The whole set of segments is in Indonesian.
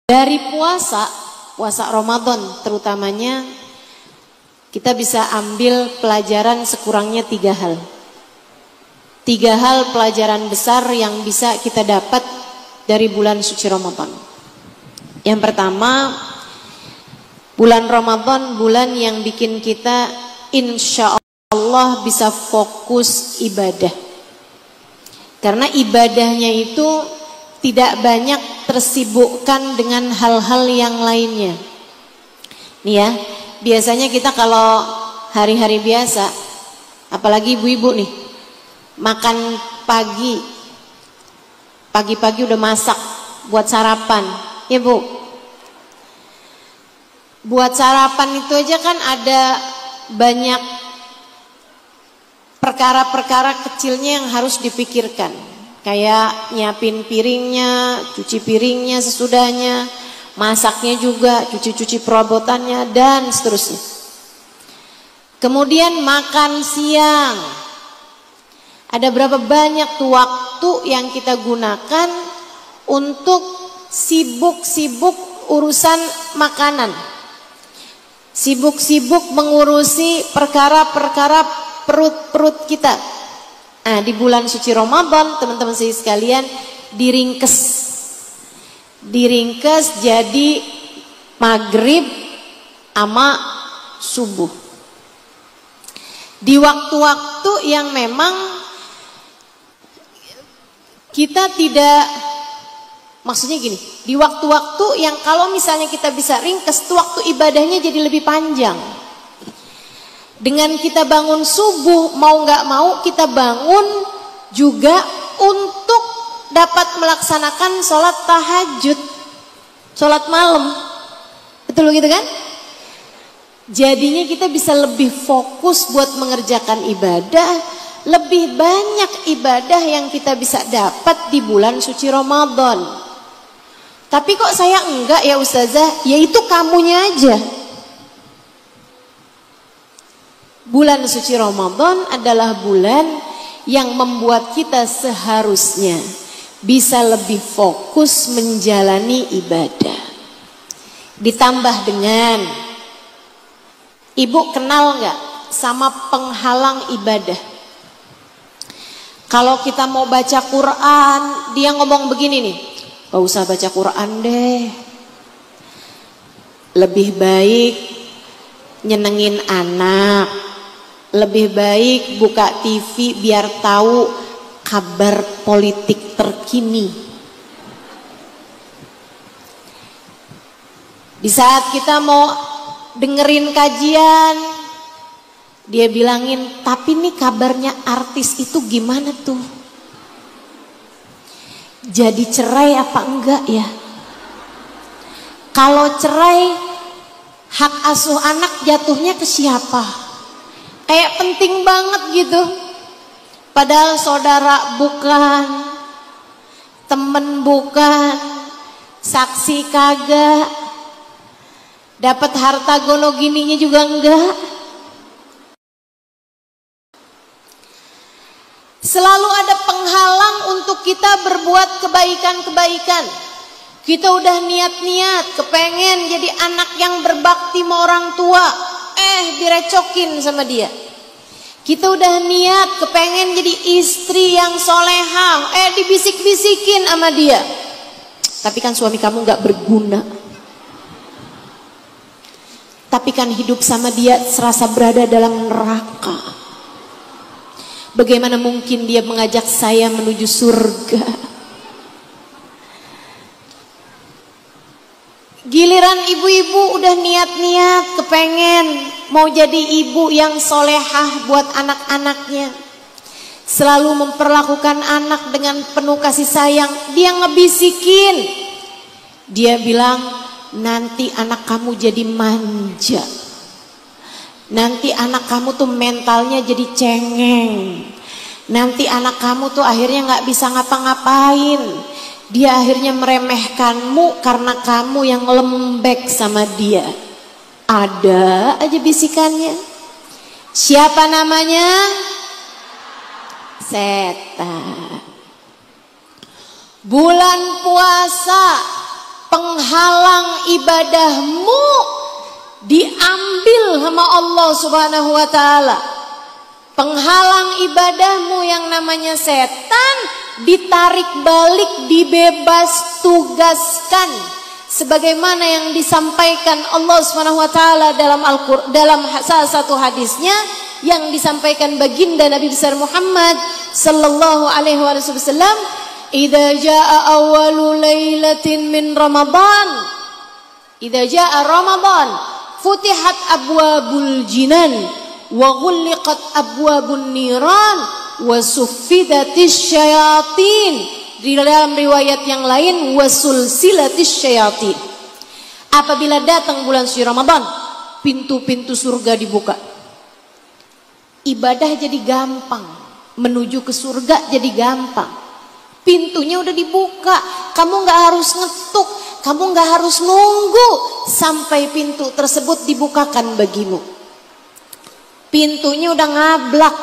Dari puasa Ramadan terutamanya, kita bisa ambil pelajaran sekurangnya 3 hal. 3 hal pelajaran besar yang bisa kita dapat dari bulan suci Ramadan. Yang pertama, bulan Ramadan bulan yang bikin kita insya Allah bisa fokus ibadah. Karena ibadahnya itu tidak banyak tersibukkan dengan hal-hal yang lainnya. Nih ya, biasanya kita kalau hari-hari biasa, apalagi ibu-ibu nih, makan pagi-pagi udah masak buat sarapan, ya Bu. Buat sarapan itu aja kan ada banyak perkara-perkara kecilnya yang harus dipikirkan. Kayak nyiapin piringnya, cuci piringnya sesudahnya, masaknya juga, cuci-cuci perabotannya, dan seterusnya. Kemudian makan siang. Ada berapa banyak tuh waktu yang kita gunakan untuk sibuk-sibuk urusan makanan. Sibuk-sibuk mengurusi perkara-perkara perut-perut kita. Nah, di bulan suci Ramadan, teman-teman sekalian, diringkes jadi maghrib sama subuh. Di waktu-waktu yang memang kita tidak, maksudnya gini, di waktu-waktu yang kalau misalnya kita bisa ringkes, tuh waktu ibadahnya jadi lebih panjang. Dengan kita bangun subuh, mau nggak mau kita bangun juga untuk dapat melaksanakan sholat tahajud, sholat malam, betul gitu kan? Jadinya kita bisa lebih fokus buat mengerjakan ibadah, lebih banyak ibadah yang kita bisa dapat di bulan suci Ramadan. Tapi kok saya enggak ya Ustazah? Ya itu kamunya aja. Bulan suci Ramadan adalah bulan yang membuat kita seharusnya bisa lebih fokus menjalani ibadah. Ditambah dengan, Ibu kenal nggak sama penghalang ibadah? Kalau kita mau baca Quran, dia ngomong begini nih, gak usah baca Quran deh. Lebih baik nyenengin anak. Lebih baik buka TV biar tahu kabar politik terkini. Di saat kita mau dengerin kajian, dia bilangin, tapi nih kabarnya artis itu gimana tuh? Jadi cerai apa enggak ya? Kalau cerai, hak asuh anak jatuhnya ke siapa? Kayak penting banget gitu. Padahal saudara bukan, temen bukan, saksi kagak, dapat harta gono gininya juga enggak. Selalu ada penghalang untuk kita berbuat kebaikan-kebaikan. Kita udah niat-niat kepengen jadi anak yang berbakti sama orang tua, direcokin sama dia. Kita udah niat kepengen jadi istri yang solehah, dibisik-bisikin sama dia. Tapi kan suami kamu gak berguna. Tapi kan hidup sama dia serasa berada dalam neraka. Bagaimana mungkin dia mengajak saya menuju surga? Giliran ibu-ibu udah niat-niat kepengen mau jadi ibu yang solehah buat anak-anaknya, selalu memperlakukan anak dengan penuh kasih sayang, dia ngebisikin. Dia bilang, nanti anak kamu jadi manja, nanti anak kamu tuh mentalnya jadi cengeng, nanti anak kamu tuh akhirnya gak bisa ngapa-ngapain. Dia akhirnya meremehkanmu karena kamu yang lembek sama dia. Ada aja bisikannya. Siapa namanya? Setan. Bulan puasa penghalang ibadahmu diambil sama Allah Subhanahu wa taala. Penghalang ibadahmu yang namanya setan ditarik balik, dibebas tugaskan sebagaimana yang disampaikan Allah Subhanahu wa taala dalam salah satu hadisnya yang disampaikan baginda Nabi besar Muhammad sallallahu alaihi wasallam, "Idza jaa awwalu lailatin min Ramadan, idza jaa Ramadan, futihat abwabul jinan wa ghulliqat abwabun niran wa suffidatis syayatin." Di dalam riwayat yang lain wasulsilatis syayatin. Apabila datang bulan suci Ramadan, pintu-pintu surga dibuka. Ibadah jadi gampang, menuju ke surga jadi gampang. Pintunya udah dibuka, kamu nggak harus ngetuk, kamu nggak harus nunggu sampai pintu tersebut dibukakan bagimu. Pintunya udah ngablak.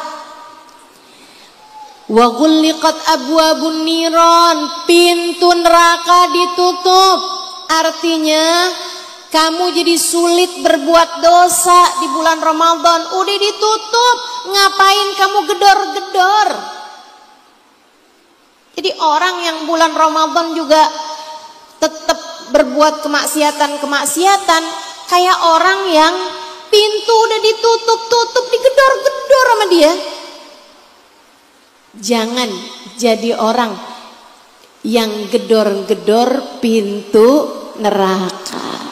Wa ghulliqat abwabun niran, pintu neraka ditutup. Artinya kamu jadi sulit berbuat dosa di bulan Ramadan, udah ditutup. Ngapain kamu gedor-gedor? Jadi orang yang bulan Ramadan juga tetap berbuat kemaksiatan kayak orang yang pintu udah ditutup-tutup, digedor-gedor sama dia. Jangan jadi orang yang gedor-gedor pintu neraka.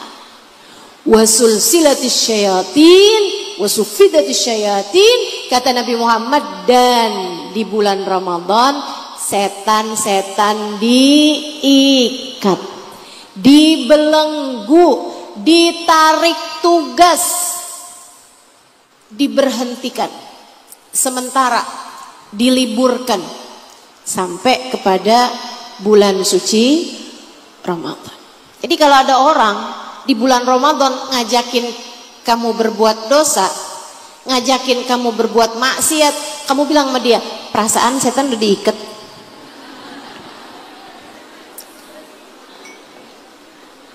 Wasulsilatis syayatin wasuffidatis syayatin, kata Nabi Muhammad, dan di bulan Ramadan setan-setan diikat, dibelenggu, ditarik tugas, diberhentikan sementara, diliburkan sampai kepada bulan suci Ramadan. Jadi kalau ada orang di bulan Ramadan ngajakin kamu berbuat dosa, ngajakin kamu berbuat maksiat, kamu bilang sama dia, perasaan setan udah diikat.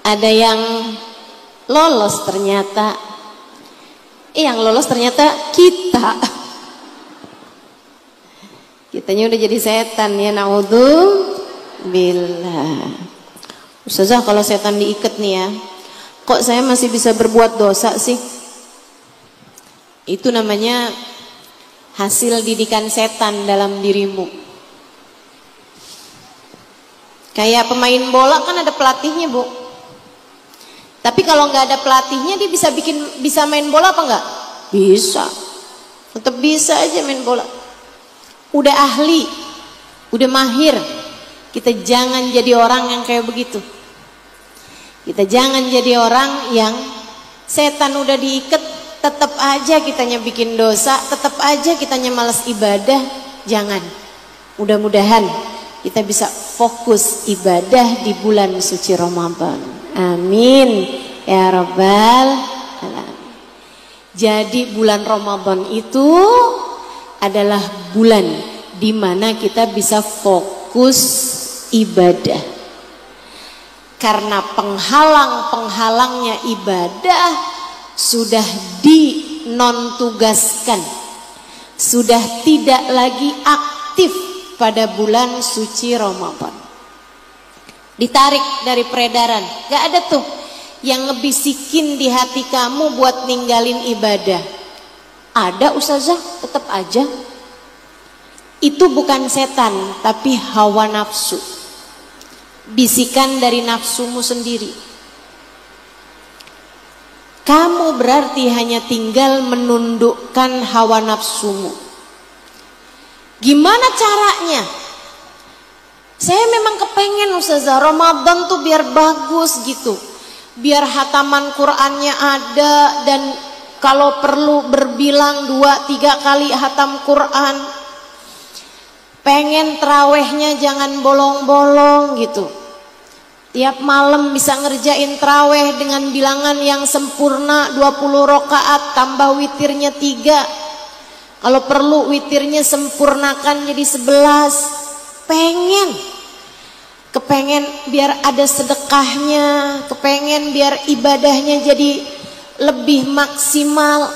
Ada yang lolos ternyata, yang lolos ternyata kita. Kitanya udah jadi setan ya, naudzubillah. Ustazah, kalau setan diikat nih ya, kok saya masih bisa berbuat dosa sih? Itu namanya hasil didikan setan dalam dirimu. Kayak pemain bola kan ada pelatihnya, Bu. Tapi kalau nggak ada pelatihnya, dia bisa main bola apa nggak? Bisa. Tetap bisa aja main bola. Udah ahli, udah mahir. Kita jangan jadi orang yang kayak begitu. Kita jangan jadi orang yang setan udah diikat, tetap aja kitanya bikin dosa, tetap aja kitanya malas ibadah. Jangan. Mudah-mudahan kita bisa fokus ibadah di bulan suci Ramadan. Amin ya rabbal alamin. Jadi bulan Ramadan itu adalah bulan di mana kita bisa fokus ibadah. Karena penghalang-penghalangnya ibadah sudah dinontugaskan, sudah tidak lagi aktif pada bulan suci Ramadan. Ditarik dari peredaran, gak ada tuh yang ngebisikin di hati kamu buat ninggalin ibadah. Ada ustazah, tetap aja. Itu bukan setan, tapi hawa nafsu. Bisikan dari nafsumu sendiri. Kamu berarti hanya tinggal menundukkan hawa nafsumu. Gimana caranya? Saya memang kepengen ustazah Ramadan tuh biar bagus gitu, biar hataman Qur'annya ada, dan kalau perlu berbilang 2-3 kali hatam Quran. Pengen terawihnya jangan bolong-bolong gitu. Tiap malam bisa ngerjain terawih dengan bilangan yang sempurna 20 rakaat, tambah witirnya 3. Kalau perlu witirnya sempurnakan jadi 11. Pengen. kepengen biar ada sedekahnya, kepengen biar ibadahnya jadi lebih maksimal.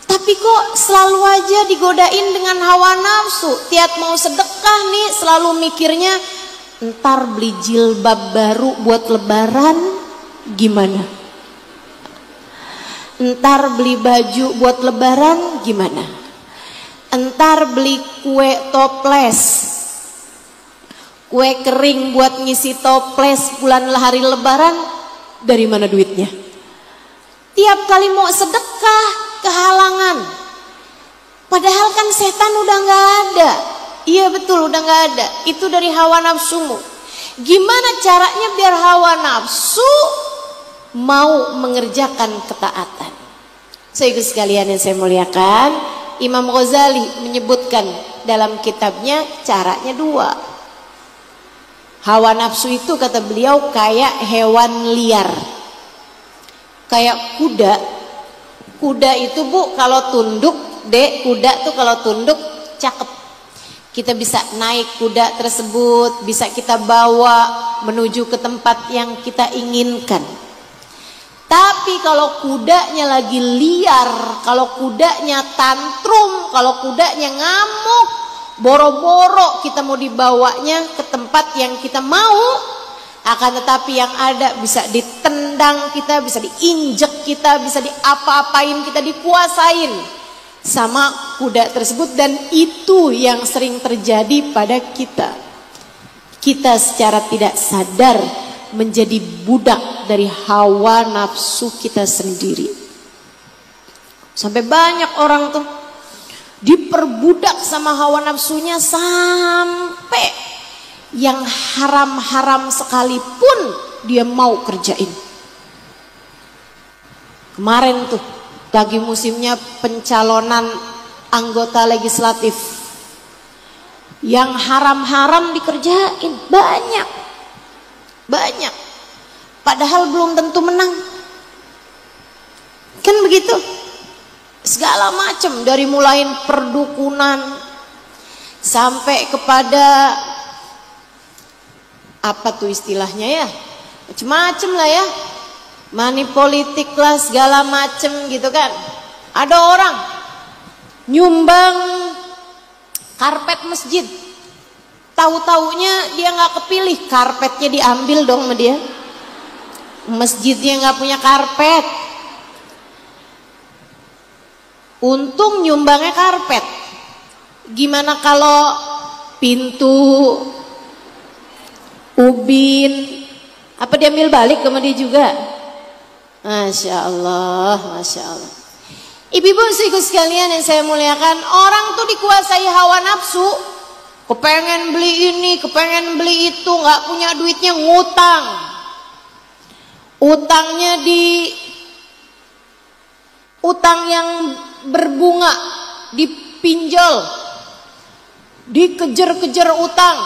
Tapi kok selalu aja digodain dengan hawa nafsu. Tiap mau sedekah nih selalu mikirnya, ntar beli jilbab baru buat lebaran gimana? Ntar beli baju buat lebaran gimana? Ntar beli kue toples, kue kering buat ngisi toples bulan hari lebaran, dari mana duitnya? Tiap kali mau sedekah kehalangan. Padahal kan setan udah gak ada. Iya betul, udah gak ada. Itu dari hawa nafsumu. Gimana caranya biar hawa nafsu mau mengerjakan ketaatan? Saudara sekalian yang saya muliakan, Imam Ghazali menyebutkan dalam kitabnya caranya dua. Hawa nafsu itu kata beliau kayak hewan liar, kayak kuda. Kuda itu bu kalau tunduk, kuda tuh kalau tunduk cakep. Kita bisa naik kuda tersebut, bisa kita bawa menuju ke tempat yang kita inginkan. Tapi kalau kudanya lagi liar, kalau kudanya tantrum, kalau kudanya ngamuk, boro-boro kita mau dibawanya ke tempat yang kita mau, akan tetapi yang ada bisa ditendang kita, bisa diinjek kita, bisa diapa-apain kita, dikuasain sama kuda tersebut. Dan itu yang sering terjadi pada kita. Kita secara tidak sadar menjadi budak dari hawa nafsu kita sendiri. Sampai banyak orang tuh diperbudak sama hawa nafsunya, sampai yang haram-haram sekalipun dia mau kerjain. Kemarin tuh lagi musimnya pencalonan anggota legislatif, yang haram-haram dikerjain banyak. Padahal belum tentu menang. Kan begitu. Segala macam, dari mulai perdukunan sampai kepada apa tuh istilahnya ya, macam-macam lah ya, money politik lah, segala macam gitu kan. Ada orang nyumbang karpet masjid, tahu-taunya dia nggak kepilih, karpetnya diambil dong sama dia. Masjidnya nggak punya karpet, untung nyumbangnya karpet. Gimana kalau pintu, ubin, apa diambil balik sama dia juga? Masya Allah, Masya Allah. Ibu-ibu sekalian yang saya muliakan, orang tuh dikuasai hawa nafsu, kepengen beli ini, kepengen beli itu, nggak punya duitnya ngutang. Utangnya utang yang berbunga, dipinjol, dikejar-kejar utang.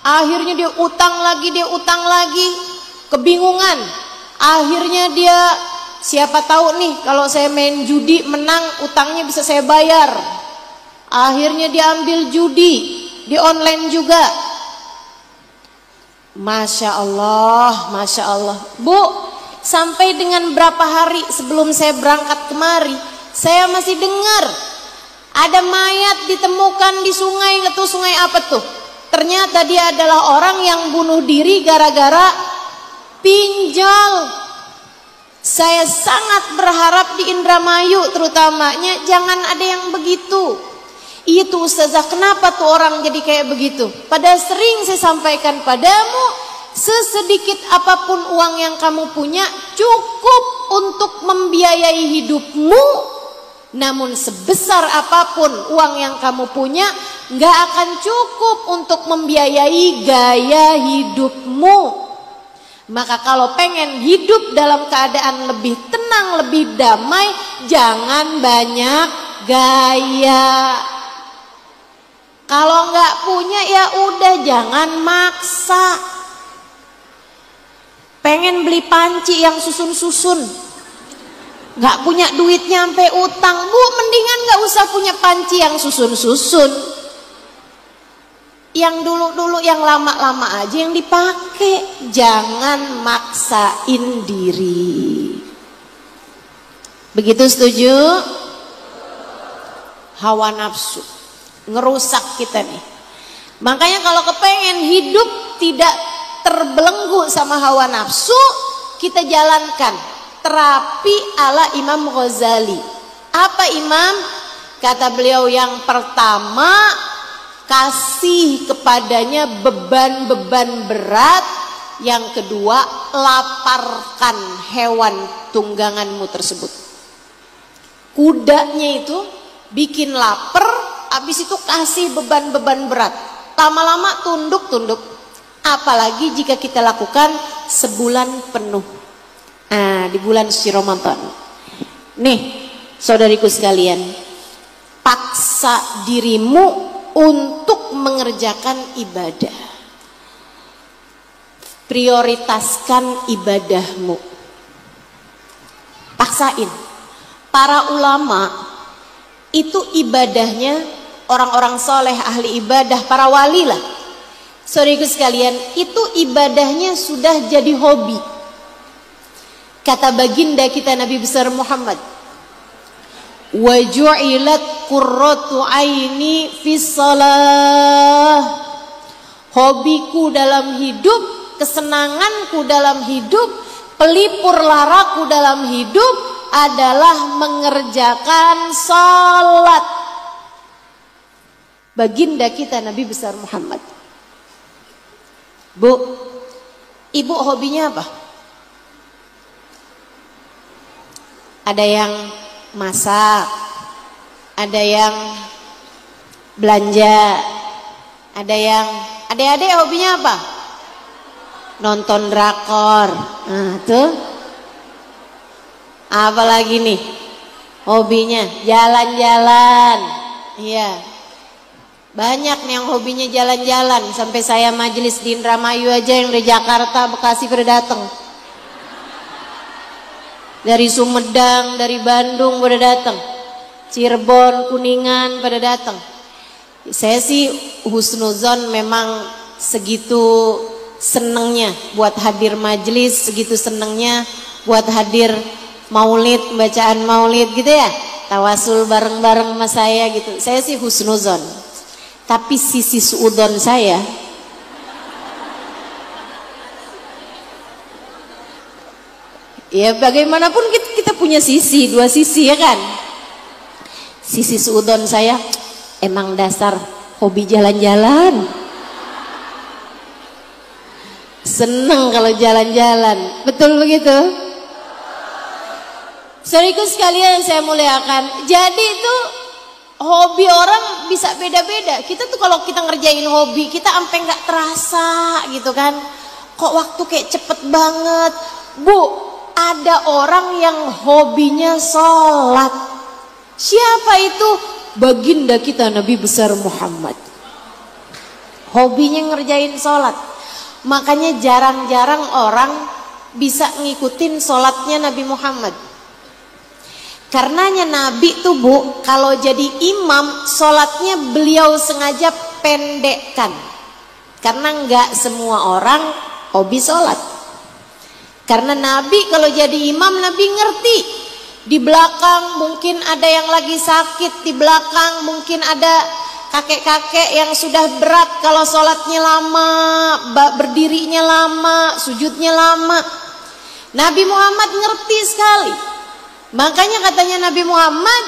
Akhirnya dia utang lagi, kebingungan. Akhirnya dia, siapa tahu nih kalau saya main judi menang, utangnya bisa saya bayar. Akhirnya dia ambil judi di online juga. Masya Allah, Masya Allah. Bu, sampai dengan berapa hari sebelum saya berangkat kemari, saya masih dengar ada mayat ditemukan di sungai. Nggak tahu sungai apa tuh. Ternyata dia adalah orang yang bunuh diri gara-gara pinjol. Saya sangat berharap di Indramayu terutamanya jangan ada yang begitu. Itu ustazah, kenapa tuh orang jadi kayak begitu? Padahal sering saya sampaikan padamu, sesedikit apapun uang yang kamu punya cukup untuk membiayai hidupmu. Namun sebesar apapun uang yang kamu punya nggak akan cukup untuk membiayai gaya hidupmu. Maka kalau pengen hidup dalam keadaan lebih tenang, lebih damai, jangan banyak gaya. Kalau nggak punya ya udah, jangan maksa. Pengen beli panci yang susun-susun, nggak punya duitnya sampai utang, bu, mendingan nggak usah punya panci yang susun-susun. Yang dulu-dulu, yang lama-lama aja yang dipakai. Jangan maksain diri. Begitu, setuju? Hawa nafsu ngerusak kita nih. Makanya kalau kepengen hidup tidak terbelenggu sama hawa nafsu, kita jalankan terapi ala Imam Ghazali. Apa Imam? Kata beliau, yang pertama, kasih kepadanya beban-beban berat. Yang kedua, laparkan hewan tungganganmu tersebut. Kudanya itu bikin lapar, habis itu kasih beban-beban berat. Lama-lama tunduk-tunduk. Apalagi jika kita lakukan sebulan penuh. Nah, di bulan suci Ramadan. Nih, saudariku sekalian, paksa dirimu untuk mengerjakan ibadah. Prioritaskan ibadahmu. Paksain. Para ulama itu ibadahnya, orang-orang soleh, ahli ibadah, para wali lah. Saudariku sekalian, itu ibadahnya sudah jadi hobi. Kata baginda kita Nabi besar Muhammad, wa ju'ilat qurratu aini fis shalah. Hobiku dalam hidup, kesenanganku dalam hidup, pelipur laraku dalam hidup adalah mengerjakan salat. Baginda kita Nabi besar Muhammad. Bu, ibu hobinya apa? Ada yang masak, ada yang belanja, ada yang adik-adik hobinya apa? Nonton drakor. Nah, tuh. Apalagi nih hobinya? Jalan-jalan. Iya. Banyak nih yang hobinya jalan-jalan. Sampai saya majelis di Indramayu aja yang dari Jakarta, Bekasi pada datang. Dari Sumedang, dari Bandung pada datang. Cirebon, Kuningan pada datang. Saya sih husnuzon memang segitu senengnya buat hadir majelis, segitu senengnya buat hadir maulid, bacaan maulid gitu ya, tawasul bareng-bareng sama saya gitu. Saya sih husnuzon. Tapi sisi suudon saya, ya bagaimanapun kita punya sisi, dua sisi ya kan. Sisi suudon saya emang dasar hobi jalan-jalan. Seneng kalau jalan-jalan. Betul begitu? Saudaraku sekalian yang saya muliakan, jadi itu hobi orang bisa beda-beda. Kita tuh kalau kita ngerjain hobi, kita sampai nggak terasa gitu kan. Kok waktu kayak cepet banget. Bu, ada orang yang hobinya sholat. Siapa itu? Baginda kita Nabi besar Muhammad. Hobinya ngerjain sholat. Makanya jarang-jarang orang bisa ngikutin sholatnya Nabi Muhammad. Karenanya Nabi tuh bu, kalau jadi imam, sholatnya beliau sengaja pendekkan. Karena nggak semua orang hobi sholat. Karena Nabi kalau jadi imam, Nabi ngerti. Di belakang mungkin ada yang lagi sakit, di belakang mungkin ada kakek-kakek yang sudah berat kalau sholatnya lama, berdirinya lama, sujudnya lama. Nabi Muhammad ngerti sekali. Makanya katanya Nabi Muhammad,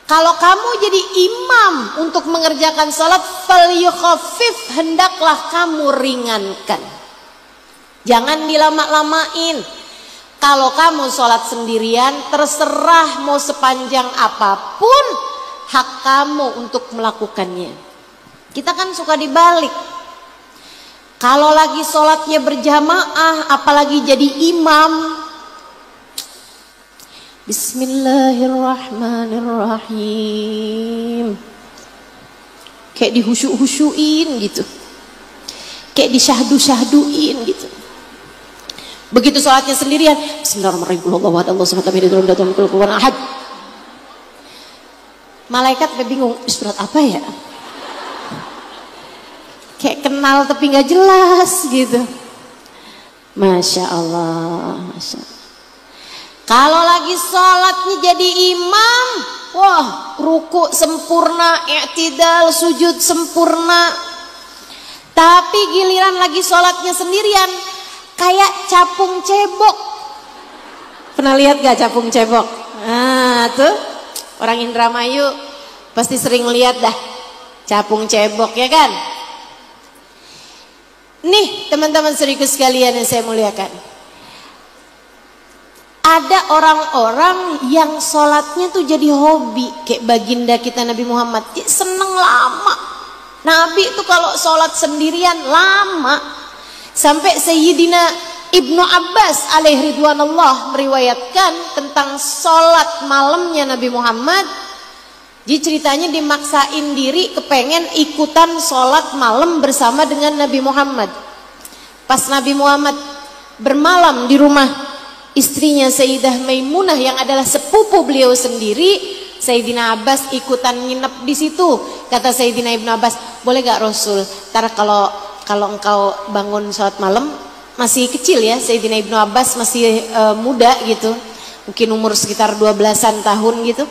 kalau kamu jadi imam untuk mengerjakan sholat, falyukhaffif, hendaklah kamu ringankan. Jangan dilama-lamain. Kalau kamu sholat sendirian, terserah mau sepanjang apapun, hak kamu untuk melakukannya. Kita kan suka dibalik. Kalau lagi sholatnya berjamaah, apalagi jadi imam, Bismillahirrahmanirrahim, kayak dihusyuk-husyuin gitu, kayak disyahdu-syahduin gitu. Begitu sholatnya sendirian, Bismillahirrahmanirrahim, malaikat bingung, surat apa ya? kayak kenal tapi nggak jelas gitu. Masya Allah, Masya Allah. Kalau lagi sholatnya jadi imam, wah ruku sempurna, i'tidal, sujud sempurna. Tapi giliran lagi sholatnya sendirian, kayak capung cebok. Pernah lihat gak capung cebok? Nah tuh, orang Indramayu pasti sering lihat dah capung cebok, ya kan? Nih teman-teman saudaraku sekalian yang saya muliakan, ada orang-orang yang sholatnya tuh jadi hobi, kayak baginda kita Nabi Muhammad, dia seneng lama. Nabi itu kalau sholat sendirian lama, sampai Sayyidina Ibnu Abbas alaihi ridwanullah meriwayatkan tentang sholat malamnya Nabi Muhammad. Jadi ceritanya dimaksain diri kepengen ikutan sholat malam bersama dengan Nabi Muhammad. Pas Nabi Muhammad bermalam di rumah istrinya Sayyidah Maimunah yang adalah sepupu beliau sendiri, Sayyidina Abbas ikutan nginep di situ. Kata Sayyidina Ibnu Abbas, boleh gak Rasul, ntar kalau engkau bangun sholat malam, masih kecil ya Sayyidina Ibnu Abbas, masih muda gitu, mungkin umur sekitar 12-an tahun gitu.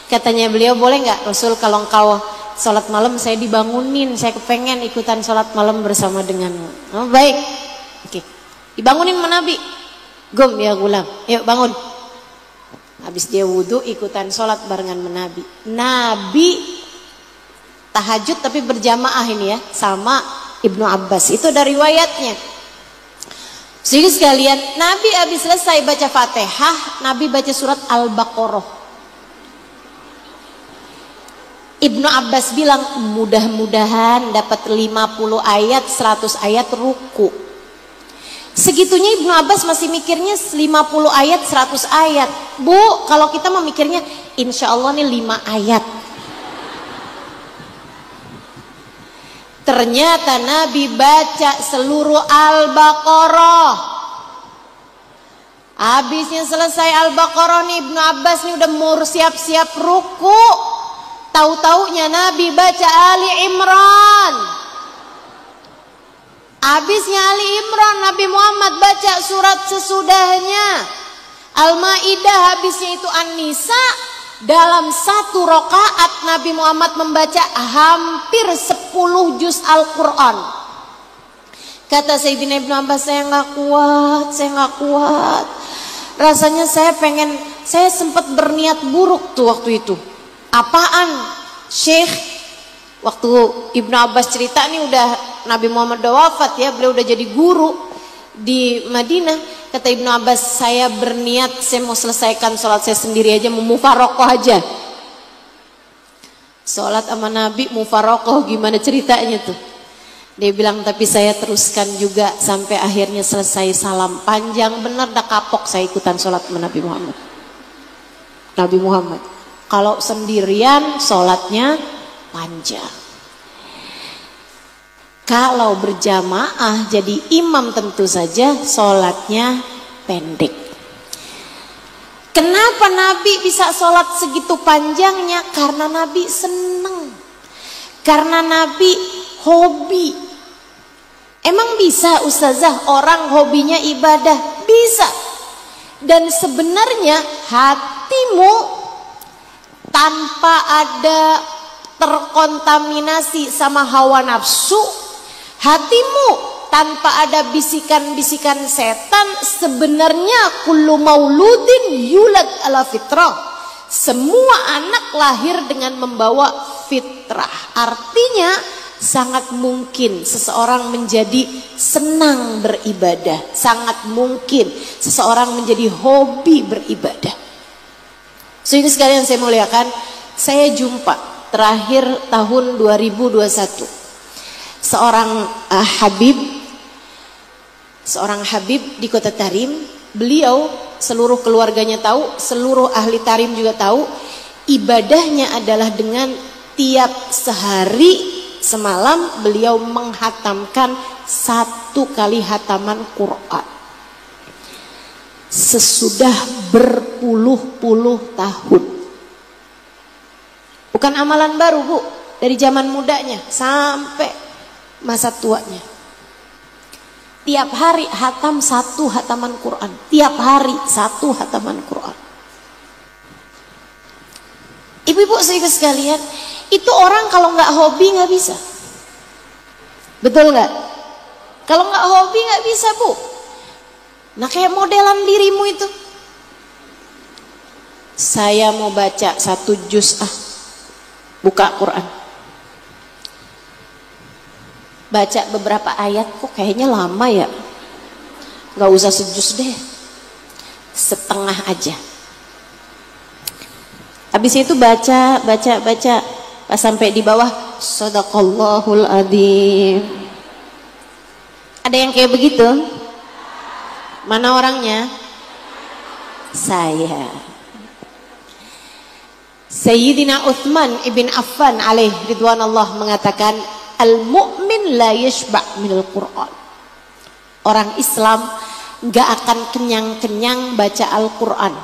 Katanya beliau, boleh nggak Rasul kalau engkau sholat malam saya dibangunin, saya kepengen ikutan sholat malam bersama denganmu. Oh, baik, oke, dibangunin sama Nabi. Gum ya gulam, yuk bangun. Habis dia wudhu, ikutan sholat barengan sama Nabi. Nabi tahajud tapi berjamaah ini ya sama Ibnu Abbas, itu dari riwayatnya. Jadi sekalian, Nabi habis selesai baca Fatihah, Nabi baca surat Al-Baqarah. Ibnu Abbas bilang, mudah-mudahan dapat 50 ayat, 100 ayat ruku. Segitunya Ibnu Abbas masih mikirnya 50 ayat, 100 ayat. Bu, kalau kita memikirnya insya Allah nih 5 ayat. Ternyata Nabi baca seluruh Al-Baqarah. Habisnya selesai Al-Baqarah nih, Ibnu Abbas nih udah mau siap-siap ruku. Tahu-taunya Nabi baca Ali Imran. Habisnya Ali Imran, Nabi Muhammad baca surat sesudahnya. Al-Maidah, habisnya itu An-Nisa. Dalam satu rakaat Nabi Muhammad membaca hampir 10 juz Al-Quran. Kata Sayyidina Ibnu Abbas, saya nggak kuat. Rasanya saya sempat berniat buruk tuh waktu itu. Apaan? Syekh, waktu Ibnu Abbas cerita nih udah Nabi Muhammad udah wafat ya, beliau udah jadi guru di Madinah. Kata Ibnu Abbas, saya berniat saya mau selesaikan sholat saya sendiri aja, mau mufarokoh aja. Sholat sama Nabi mufarokoh, gimana ceritanya tuh? Dia bilang, tapi saya teruskan juga sampai akhirnya selesai salam. Panjang bener, dah kapok saya ikutan sholat sama Nabi Muhammad. Nabi Muhammad kalau sendirian sholatnya panjang. Kalau berjamaah jadi imam tentu saja sholatnya pendek. Kenapa Nabi bisa sholat segitu panjangnya? Karena Nabi seneng. Karena Nabi hobi. Emang bisa ustazah orang hobinya ibadah? Bisa. Dan sebenarnya hatimu tanpa ada terkontaminasi sama hawa nafsu, hatimu tanpa ada bisikan-bisikan setan, sebenarnya kullu mauludin yulad ala fitrah. Semua anak lahir dengan membawa fitrah. Artinya sangat mungkin seseorang menjadi senang beribadah, sangat mungkin seseorang menjadi hobi beribadah. Sehingga sekalian saya muliakan, saya jumpa terakhir tahun 2021 seorang Habib di Kota Tarim. Beliau, seluruh keluarganya tahu, seluruh ahli Tarim juga tahu, ibadahnya adalah dengan tiap sehari semalam beliau menghatamkan 1 kali hataman Quran. Sesudah berpuluh-puluh tahun. Bukan amalan baru Bu, dari zaman mudanya sampai masa tuanya. Tiap hari hatam 1 hataman Quran. Tiap hari 1 hataman Quran. Ibu-ibu saudara sekalian, itu orang kalau nggak hobi nggak bisa. Betul nggak? Kalau nggak hobi nggak bisa, Bu. Nah, kayak modelan dirimu itu. Saya mau baca 1 juz buka Quran. Baca beberapa ayat, kok kayaknya lama ya. Nggak usah sejuz deh, setengah aja. Habis itu baca. Pas sampai di bawah, Shadaqallahul Adzim. Ada yang kayak begitu? Mana orangnya? Saya. Sayyidina Utsman ibn Affan alaihi ridwanullah mengatakan, al-mu'min la yashba' minal Qur'an. Orang Islam nggak akan kenyang-kenyang baca Al-Quran.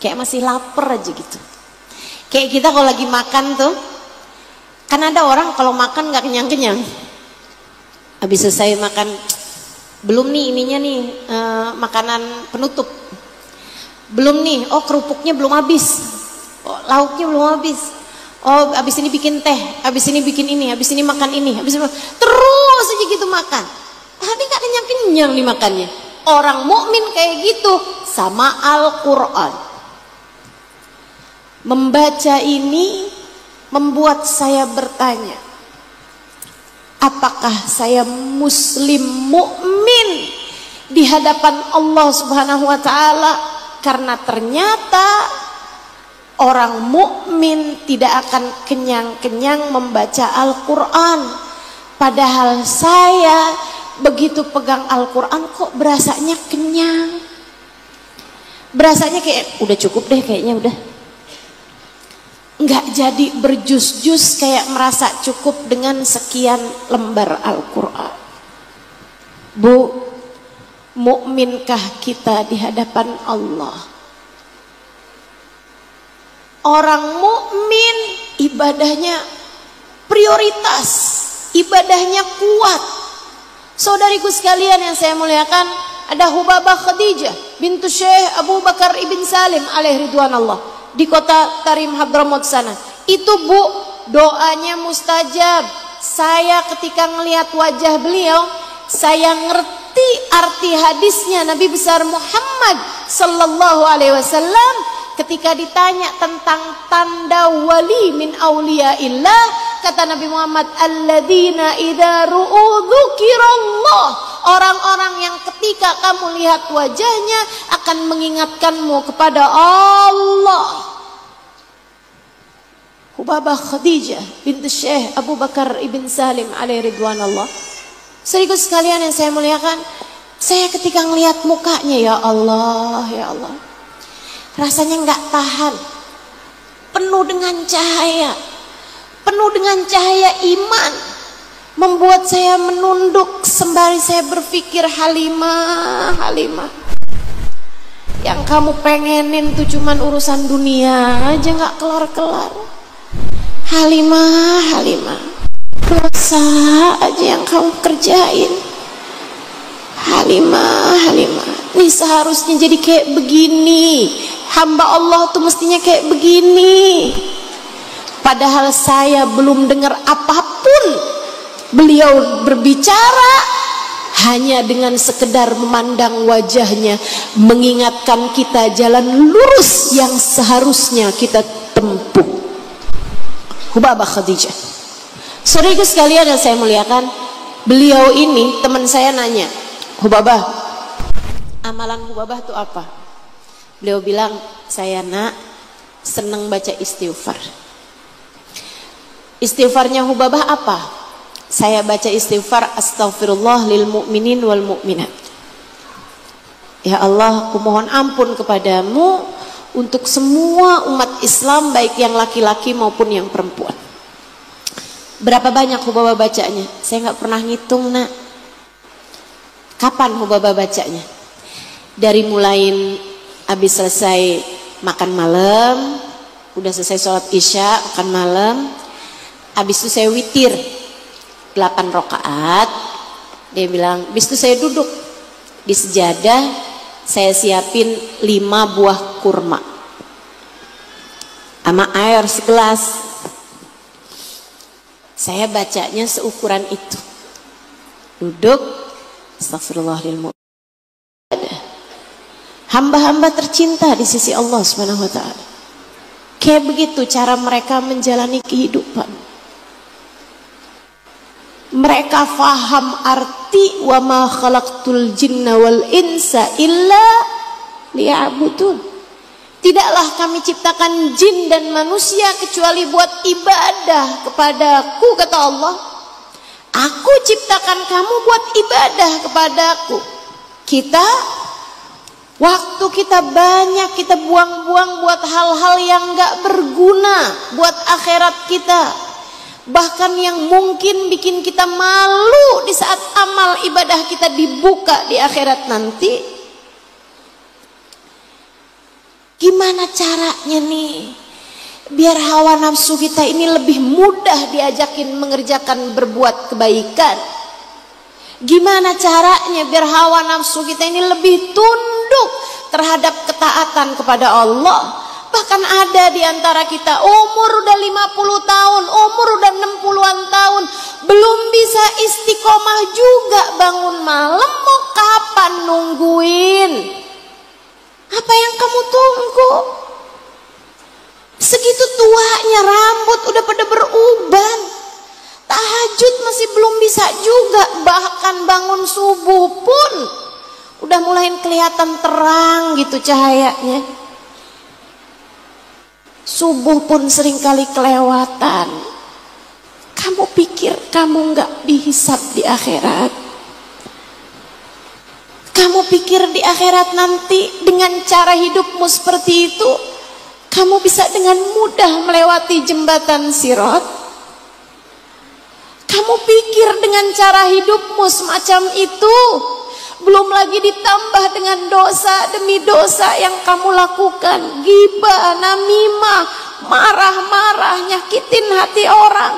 Kayak masih lapar aja gitu. Kayak kita kalau lagi makan tuh, kan ada orang kalau makan nggak kenyang-kenyang. Habis selesai makan, belum nih ininya nih, makanan penutup. Belum nih, oh kerupuknya belum habis, oh, lauknya belum habis. Oh, habis ini bikin teh, habis ini bikin ini, habis ini makan ini, habis ini terus aja gitu makan. Tapi nggak kenyang-kenyang dimakannya. Orang mukmin kayak gitu sama Al-Quran. Membaca ini membuat saya bertanya, apakah saya muslim mukmin di hadapan Allah Subhanahu wa taala? Karena ternyata orang mukmin tidak akan kenyang-kenyang membaca Al-Quran. Padahal saya begitu pegang Al-Quran kok berasanya kenyang. Berasanya kayak udah cukup deh, kayaknya udah. Nggak jadi berjus-jus, kayak merasa cukup dengan sekian lembar Al-Quran. Bu, mukminkah kita di hadapan Allah? Orang mukmin ibadahnya prioritas, ibadahnya kuat. Saudariku sekalian yang saya muliakan, ada Hubabah Khadijah bintu Syekh Abu Bakar ibn Salim alaihi ridwanullah di kota Tarim Hadramaut sana. Itu Bu, doanya mustajab. Saya ketika ngelihat wajah beliau, saya ngerti arti hadisnya Nabi besar Muhammad sallallahu alaihi wasallam ketika ditanya tentang tanda wali min auliyaillah. Kata Nabi Muhammad, alladzina idza ru'u dzukirallah, orang-orang yang ketika kamu lihat wajahnya akan mengingatkanmu kepada Allah. Hubabah Khadijah bintu Syekh Abu Bakar ibn Salim alaihi ridwanullah. Saudaraku sekalian yang saya muliakan, saya ketika ngelihat mukanya, ya Allah, ya Allah, rasanya nggak tahan, penuh dengan cahaya, penuh dengan cahaya iman, membuat saya menunduk sembari saya berpikir, Halimah, Halimah, yang kamu pengenin tuh cuman urusan dunia aja nggak kelar-kelar. Halimah, Halimah, dosa aja yang kamu kerjain. Halimah, Halimah, ini seharusnya jadi kayak begini. Hamba Allah tuh mestinya kayak begini. Padahal saya belum dengar apapun. Beliau berbicara hanya dengan sekedar memandang wajahnya, mengingatkan kita jalan lurus yang seharusnya kita tempuh. Hubabah Khadijah. Saudaraku sekalian yang saya muliakan, beliau ini, teman saya nanya, Hubabah, amalan Hubabah itu apa? Beliau bilang, saya nak senang baca istighfar. Istighfarnya Hubabah apa? Saya baca istighfar, astaghfirullah lil mu'minin wal mu'minat. Ya Allah, aku mohon ampun kepadamu untuk semua umat Islam, baik yang laki-laki maupun yang perempuan. Berapa banyak Hubabah bacanya? Saya nggak pernah ngitung, nak. Kapan Hubabah bacanya? Dari mulai habis selesai makan malam, udah selesai sholat isya, makan malam, habis itu saya witir. 8 rakaat. Dia bilang, habis itu saya duduk di sejadah, saya siapin 5 buah kurma sama air segelas. Saya bacanya seukuran itu. Duduk, astagfirullahaladzim. Hamba-hamba tercinta di sisi Allah Subhanahu wa taala. Kayak begitu cara mereka menjalani kehidupan. Mereka faham arti wa ma khalaqtul jinna wal insa illa liya'budun. Tidaklah kami ciptakan jin dan manusia kecuali buat ibadah kepadaku, kata Allah. Aku ciptakan kamu buat ibadah kepadaku. Waktu kita banyak kita buang-buang buat hal-hal yang gak berguna buat akhirat kita. Bahkan yang mungkin bikin kita malu di saat amal ibadah kita dibuka di akhirat nanti. Gimana caranya nih biar hawa nafsu kita ini lebih mudah diajakin mengerjakan berbuat kebaikan? Gimana caranya biar hawa nafsu kita ini lebih tunduk terhadap ketaatan kepada Allah? Bahkan ada di antara kita umur udah 50 tahun, umur udah 60-an tahun, belum bisa istiqomah juga bangun malam. Mau kapan nungguin? Apa yang kamu tunggu? Segitu tuanya rambut udah pada beruban, tahajud masih belum bisa juga. Bahkan bangun subuh pun udah mulai kelihatan terang gitu cahayanya. Subuh pun seringkali kelewatan. Kamu pikir kamu nggak dihisab di akhirat? Kamu pikir di akhirat nanti dengan cara hidupmu seperti itu, kamu bisa dengan mudah melewati jembatan Sirat? Kamu pikir dengan cara hidupmu semacam itu, belum lagi ditambah dengan dosa demi dosa yang kamu lakukan, ghibah, namimah, marah-marah, nyakitin hati orang,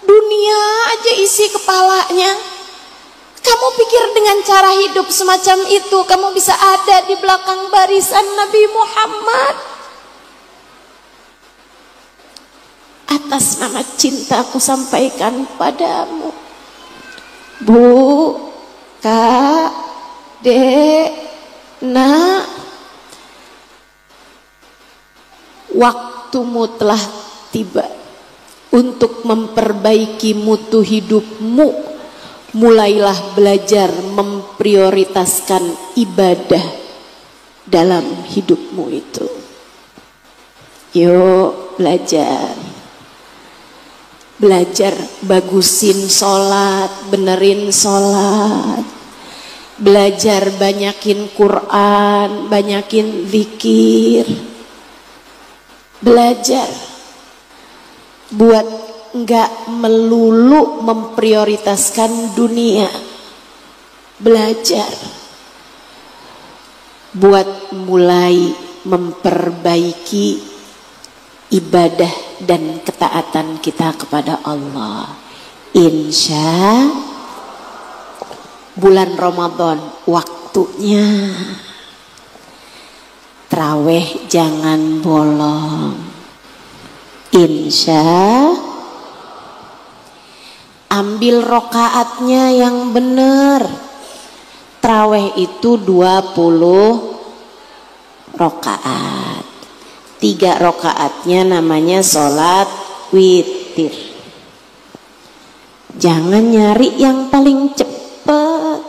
dunia aja isi kepalanya. Kamu pikir dengan cara hidup semacam itu kamu bisa ada di belakang barisan Nabi Muhammad? Atas nama cinta aku sampaikan padamu, Bu, Kak, Dek, Nak, waktumu telah tiba untuk memperbaiki mutu hidupmu. Mulailah belajar memprioritaskan ibadah dalam hidupmu itu. Yuk belajar. Belajar bagusin sholat, benerin sholat. Belajar banyakin Quran, banyakin zikir. Belajar buat enggak melulu memprioritaskan dunia. Belajar buat mulai memperbaiki ibadah dan ketaatan kita kepada Allah. Insya bulan Ramadan waktunya Traweh jangan bolong. Insya ambil rokaatnya yang benar. Traweh itu 20 rokaat. 3 rokaatnya namanya sholat witir. Jangan nyari yang paling cepat.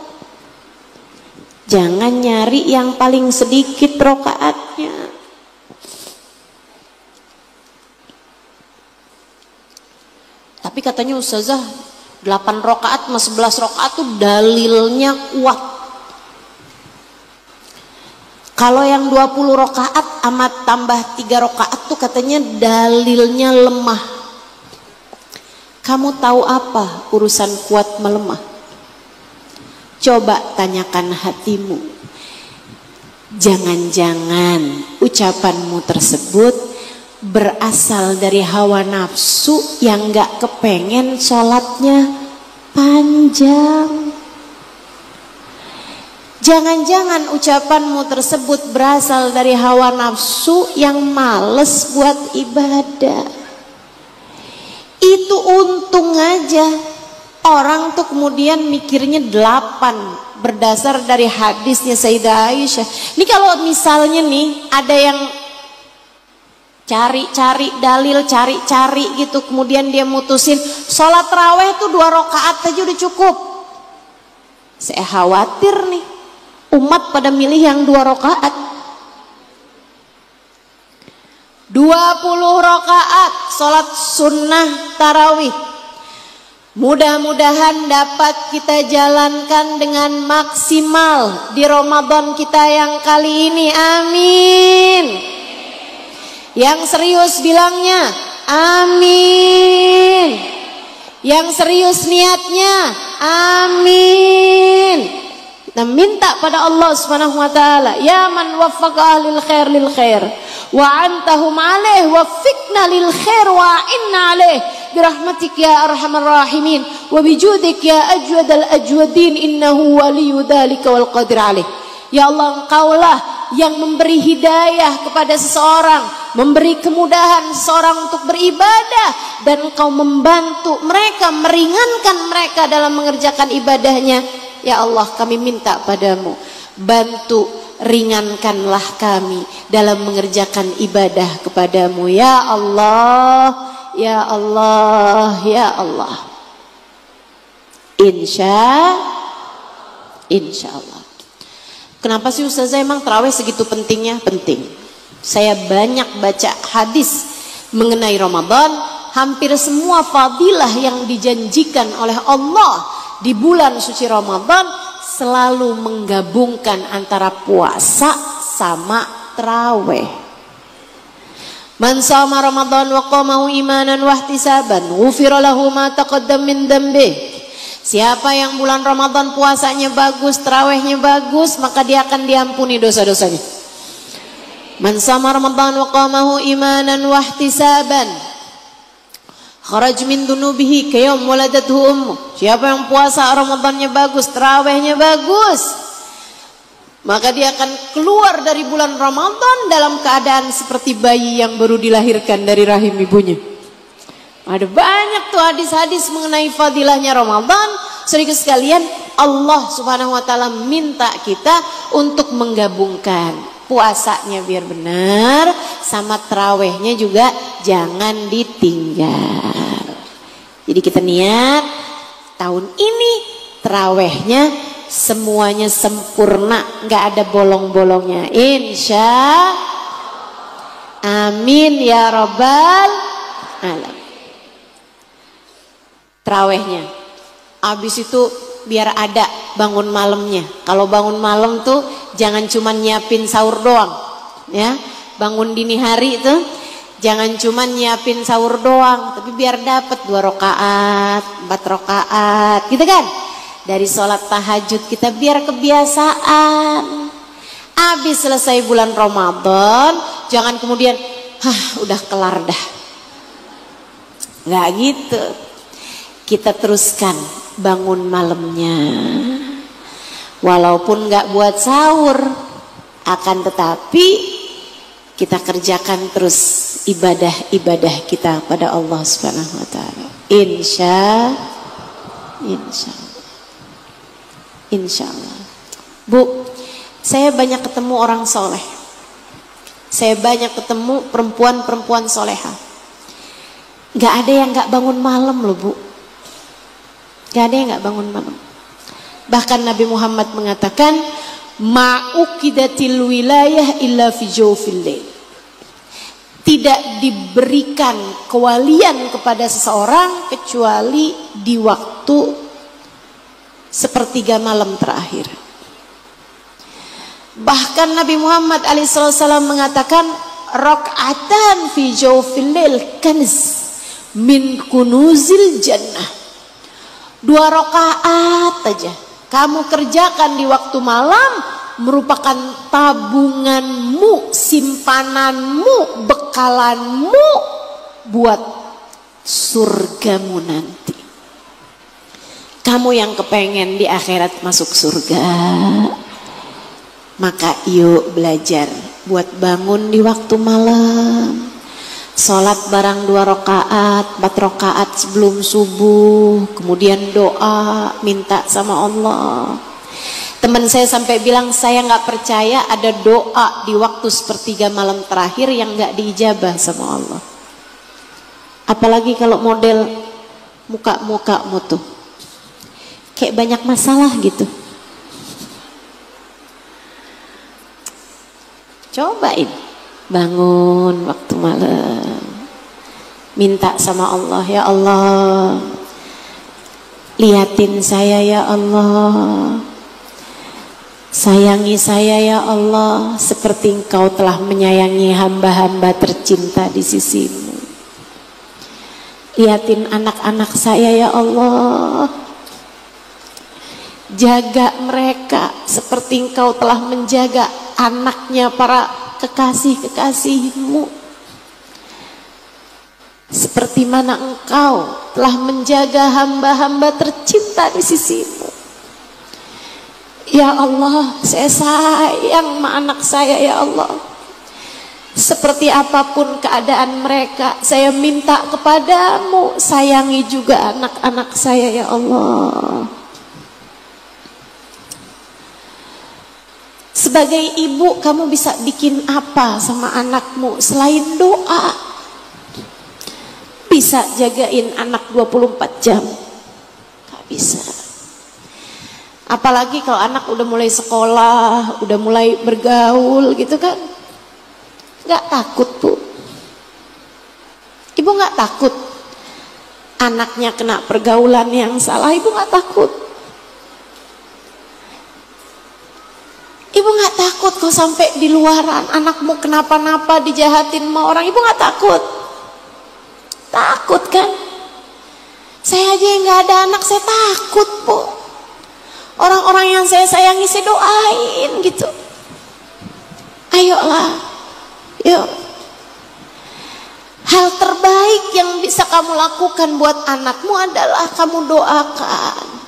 Jangan nyari yang paling sedikit rokaatnya. Tapi katanya Ustazah 8 rakaat sama 11 rakaat tuh dalilnya kuat. Kalau yang 20 rakaat amat tambah 3 rakaat tuh katanya dalilnya lemah. Kamu tahu apa urusan kuat melemah? Coba tanyakan hatimu. Jangan-jangan ucapanmu tersebut berasal dari hawa nafsu yang gak kepengen sholatnya panjang. Jangan-jangan ucapanmu tersebut berasal dari hawa nafsu yang males buat ibadah. Itu untung aja orang tuh kemudian mikirnya 8 berdasar dari hadisnya Sayyidah Aisyah. Ini kalau misalnya nih ada yang cari-cari dalil, cari-cari gitu, kemudian dia mutusin sholat raweh tuh 2 rakaat aja udah cukup. Saya khawatir nih umat pada milih yang 2 rakaat. 20 rakaat sholat sunnah tarawih. Mudah-mudahan dapat kita jalankan dengan maksimal di Ramadan kita yang kali ini. Amin. Yang serius bilangnya amin. Yang serius niatnya amin. Kita minta pada Allah Subhanahu wa taala, ya man waffaqa ahlil khair lil khair wa antahum alaih waffiqna lil khair wa inna alaih birahmatik ya arhamar rahimin wa bijudik ya ajwadal ajwadin innahu waliyyu dzalika wal qadir alaih. Ya Allah, Engkaulah yang memberi hidayah kepada seseorang, memberi kemudahan seseorang untuk beribadah, dan Engkau membantu mereka, meringankan mereka dalam mengerjakan ibadahnya. Ya Allah, kami minta padamu, bantu ringankanlah kami dalam mengerjakan ibadah kepadamu. Ya Allah, ya Allah, ya Allah. Insya Allah. Kenapa sih Ustazah emang tarawih segitu pentingnya? Penting. Saya banyak baca hadis mengenai Ramadan. Hampir semua fadilah yang dijanjikan oleh Allah di bulan suci Ramadan selalu menggabungkan antara puasa sama tarawih. Man shoma Ramadan wa qamahu imanan wa ihtisaban ghufira lahu ma taqaddam min dhanbihi. Siapa yang bulan Ramadan puasanya bagus, tarawihnya bagus, maka dia akan diampuni dosa-dosanya. Man shoma Ramadan wa qamahu imanan wa ihtisaban kharaj min dunubihi kayawm waladathu ummu. Siapa yang puasa Ramadannya bagus, tarawihnya bagus, maka dia akan keluar dari bulan Ramadan dalam keadaan seperti bayi yang baru dilahirkan dari rahim ibunya. Ada banyak tuh hadis-hadis mengenai fadilahnya Ramadan. Saudara sekalian, Allah Subhanahu wa taala minta kita untuk menggabungkan puasanya biar benar, sama tarawihnya juga jangan ditinggal. Jadi kita niat tahun ini tarawihnya semuanya sempurna, nggak ada bolong-bolongnya. Insya amin ya rabbal alamin. Tarawihnya habis itu biar ada bangun malamnya. Kalau bangun malam tuh jangan cuma nyiapin sahur doang, ya. Bangun dini hari tuh jangan cuma nyiapin sahur doang, tapi biar dapat 2 rakaat, 4 rakaat, gitu kan? Dari sholat tahajud kita biar kebiasaan. Habis selesai bulan Ramadan, jangan kemudian, udah kelar dah. Nggak gitu. Kita teruskan bangun malamnya. Walaupun nggak buat sahur, akan tetapi kita kerjakan terus ibadah-ibadah kita pada Allah Subhanahu wa taala. Insya Allah. Bu, saya banyak ketemu orang soleh. Saya banyak ketemu perempuan-perempuan soleha. Gak ada yang gak bangun malam loh bu. Gak ada yang gak bangun malam. Bahkan Nabi Muhammad mengatakan, ma'ukidatil wilayah illa fi jawfil lail. Tidak diberikan kewalian kepada seseorang kecuali di waktu sepertiga malam terakhir. Bahkan Nabi Muhammad alaihissalam mengatakan, rak'atan fi jawfil lail kanz min kunuzil jannah. 2 rakaat aja kamu kerjakan di waktu malam merupakan tabunganmu, simpananmu, bekalanmu buat surgamu nanti. Kamu yang kepengen di akhirat masuk surga, maka yuk belajar buat bangun di waktu malam, sholat barang 2 rakaat, 4 rakaat sebelum subuh, kemudian doa, minta sama Allah. Teman saya sampai bilang, saya nggak percaya ada doa di waktu sepertiga malam terakhir yang nggak diijabah sama Allah. Apalagi kalau model muka-mukamu tuh kayak banyak masalah gitu. Cobain bangun waktu malam, minta sama Allah, ya Allah, liatin saya ya Allah, sayangi saya ya Allah seperti Engkau telah menyayangi hamba-hamba tercinta di sisimu. Liatin anak-anak saya ya Allah, jaga mereka seperti Engkau telah menjaga anaknya para kekasih-kekasihmu, seperti mana Engkau telah menjaga hamba-hamba tercinta di sisimu. Ya Allah, saya sayang sama anak saya ya Allah. Seperti apapun keadaan mereka, saya minta kepadamu, sayangi juga anak-anak saya ya Allah. Sebagai ibu, kamu bisa bikin apa sama anakmu selain doa? Bisa jagain anak 24 jam? Gak bisa. Apalagi kalau anak udah mulai sekolah, udah mulai bergaul gitu kan. Gak takut Bu? Ibu gak takut anaknya kena pergaulan yang salah? Ibu gak takut? Ibu gak takut kok sampai di luaran anakmu kenapa-napa dijahatin sama orang? Ibu gak takut? Takut kan? Saya aja yang gak ada anak, saya takut Bu. Orang-orang yang saya sayangi saya doain gitu. Ayolah, yuk. Hal terbaik yang bisa kamu lakukan buat anakmu adalah kamu doakan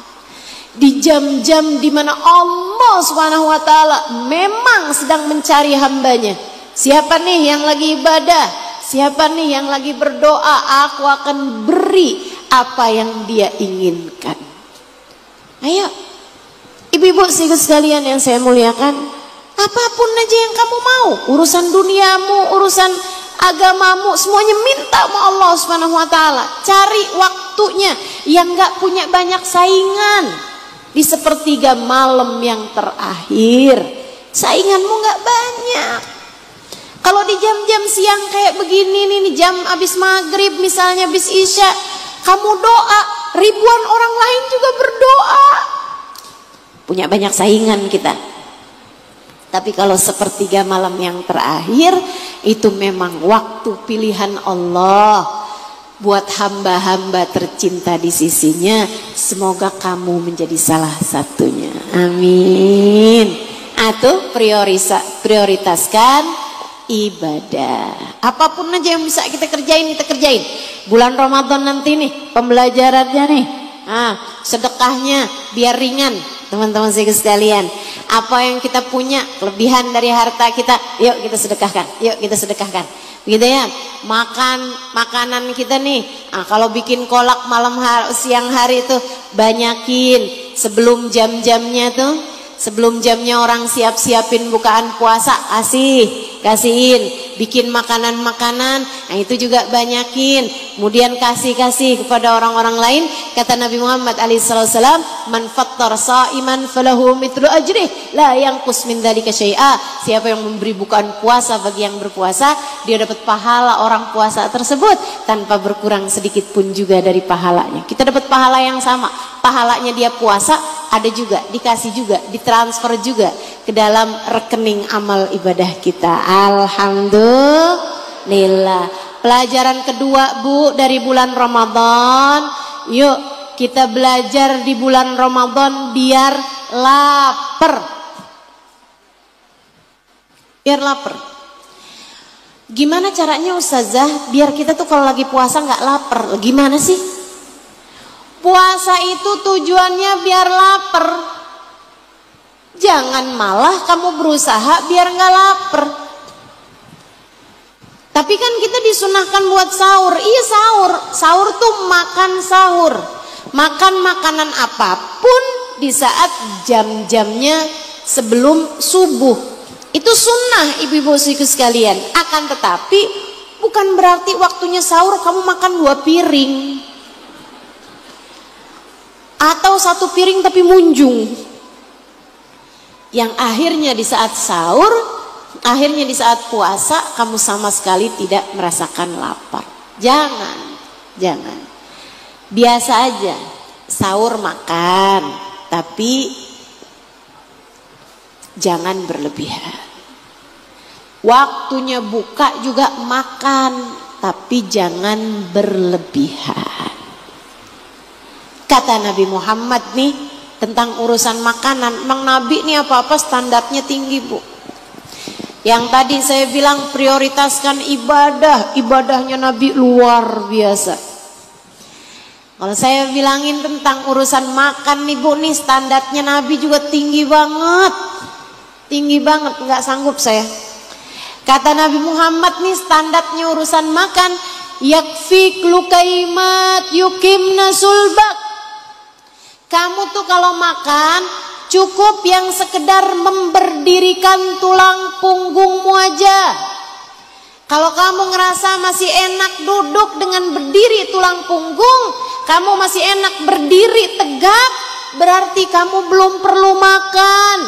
di jam-jam dimana Allah Subhanahu wa ta'ala memang sedang mencari hambanya. Siapa nih yang lagi ibadah? Siapa nih yang lagi berdoa? Aku akan beri apa yang dia inginkan. Ayo ibu-ibu sekalian yang saya muliakan, apapun aja yang kamu mau, urusan duniamu, urusan agamamu, semuanya minta sama Allah Subhanahu wa ta'ala. Cari waktunya yang gak punya banyak saingan. Di sepertiga malam yang terakhir, sainganmu gak banyak. Kalau di jam-jam siang kayak begini nih, jam habis maghrib misalnya, habis isya, kamu doa, ribuan orang lain juga berdoa. Punya banyak saingan kita. Tapi kalau sepertiga malam yang terakhir, itu memang waktu pilihan Allah buat hamba-hamba tercinta di sisinya. Semoga kamu menjadi salah satunya. Amin. Atau prioritaskan ibadah. Apapun aja yang bisa kita kerjain, kita kerjain. Bulan Ramadan nanti nih, pembelajarannya nih, sedekahnya biar ringan. Teman-teman sekalian, apa yang kita punya kelebihan dari harta kita, yuk kita sedekahkan, yuk kita sedekahkan, gitu ya. Makanan kita nih, kalau bikin kolak siang hari tuh banyakin sebelum jam-jamnya tuh, sebelum jamnya orang siap-siapin bukaan puasa, kasihin. Bikin makanan-makanan, nah itu juga banyakin. Kemudian kasih kepada orang-orang lain. Kata Nabi Muhammad SAW, man fattar sa'iman falahu mithlu ajrih la yanqus min dzalika syai'a. Siapa yang memberi bukaan puasa bagi yang berpuasa, dia dapat pahala orang puasa tersebut tanpa berkurang sedikit pun juga dari pahalanya. Kita dapat pahala yang sama. Pahalanya dia puasa ada juga, dikasih juga, ditransfer juga ke dalam rekening amal ibadah kita. Alhamdulillah. Pelajaran kedua Bu dari bulan Ramadan, yuk kita belajar di bulan Ramadan biar lapar. Biar lapar. Gimana caranya Ustazah biar kita tuh kalau lagi puasa nggak lapar? Gimana sih? Puasa itu tujuannya biar lapar. Jangan malah kamu berusaha biar nggak lapar. Tapi kan kita disunahkan buat sahur. Iya sahur. Sahur tuh makan sahur. Makan makanan apapun di saat jam-jamnya sebelum subuh. Itu sunnah ibu-ibu sekalian. Akan tetapi bukan berarti waktunya sahur kamu makan 2 piring. Atau 1 piring tapi munjung. Yang akhirnya di saat sahur, akhirnya di saat puasa kamu sama sekali tidak merasakan lapar. Jangan. Biasa aja, sahur makan, tapi jangan berlebihan. Waktunya buka juga makan, tapi jangan berlebihan. Kata Nabi Muhammad nih tentang urusan makanan, Mang Nabi nih apa-apa standarnya tinggi, Bu. Yang tadi saya bilang prioritaskan ibadah, ibadahnya Nabi luar biasa. Kalau saya bilangin tentang urusan makan nih Bu, nih standarnya Nabi juga tinggi banget. Tinggi banget, nggak sanggup saya. Kata Nabi Muhammad nih standarnya urusan makan, yakfik lukaimat yukimna sulbak. Kamu tuh kalau makan cukup yang sekedar memberdirikan tulang punggungmu aja. Kalau kamu ngerasa masih enak duduk dengan berdiri tulang punggung, kamu masih enak berdiri tegak, berarti kamu belum perlu makan.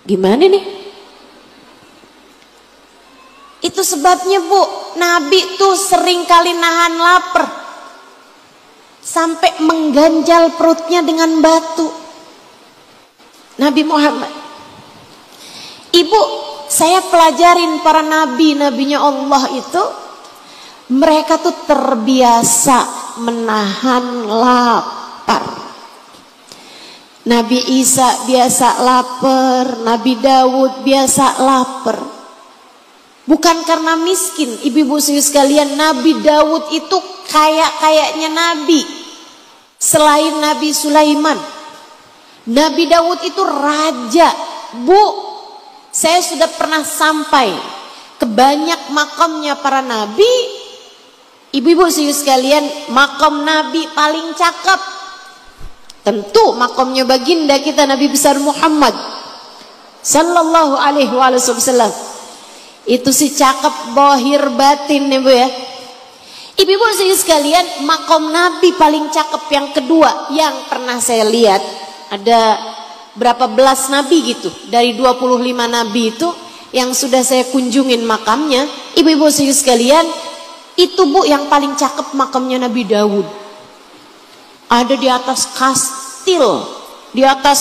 Gimana nih? Itu sebabnya Bu, Nabi tuh sering kali nahan lapar. Sampai mengganjal perutnya dengan batu. Nabi Muhammad. Ibu, saya pelajarin para nabi-nabinya Allah itu, mereka tuh terbiasa menahan lapar. Nabi Isa biasa lapar, Nabi Daud biasa lapar. Bukan karena miskin, ibu-ibu sekalian, Nabi Daud itu kayaknya Nabi. Selain Nabi Sulaiman, Nabi Daud itu raja. Bu, saya sudah pernah sampai ke banyak makamnya para nabi. Ibu-ibu sekalian, makam Nabi paling cakep tentu makamnya baginda kita Nabi besar Muhammad sallallahu alaihi wasallam. Itu si cakep bohir batin nih Bu ya. Ibu-ibu sekalian, makom Nabi paling cakep yang kedua yang pernah saya lihat, ada berapa belas nabi gitu, dari 25 nabi itu yang sudah saya kunjungin makamnya. Ibu-ibu sekalian, itu Bu yang paling cakep makamnya Nabi Daud. Ada di atas kastil, di atas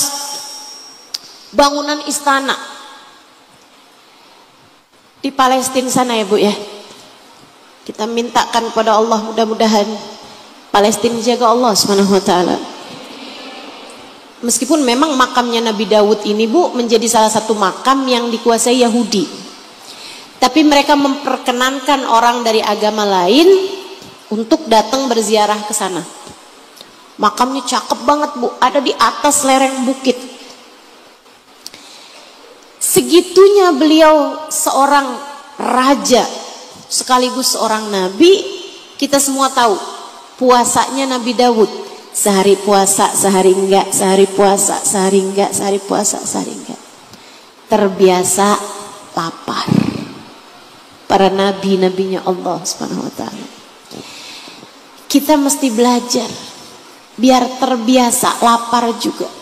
bangunan istana di Palestina sana ya Bu ya. Kita mintakan kepada Allah mudah-mudahan Palestina jaga Allah Subhanahu wa taala. Meskipun memang makamnya Nabi Daud ini Bu menjadi salah satu makam yang dikuasai Yahudi, tapi mereka memperkenankan orang dari agama lain untuk datang berziarah ke sana. Makamnya cakep banget Bu, ada di atas lereng bukit. Segitunya beliau seorang raja sekaligus seorang nabi. Kita semua tahu puasanya Nabi Daud, sehari puasa sehari enggak, sehari puasa sehari enggak, sehari puasa sehari enggak. Terbiasa lapar. Para nabi-nabinya Allah Subhanahu wa taala. Kita mesti belajar biar terbiasa lapar juga.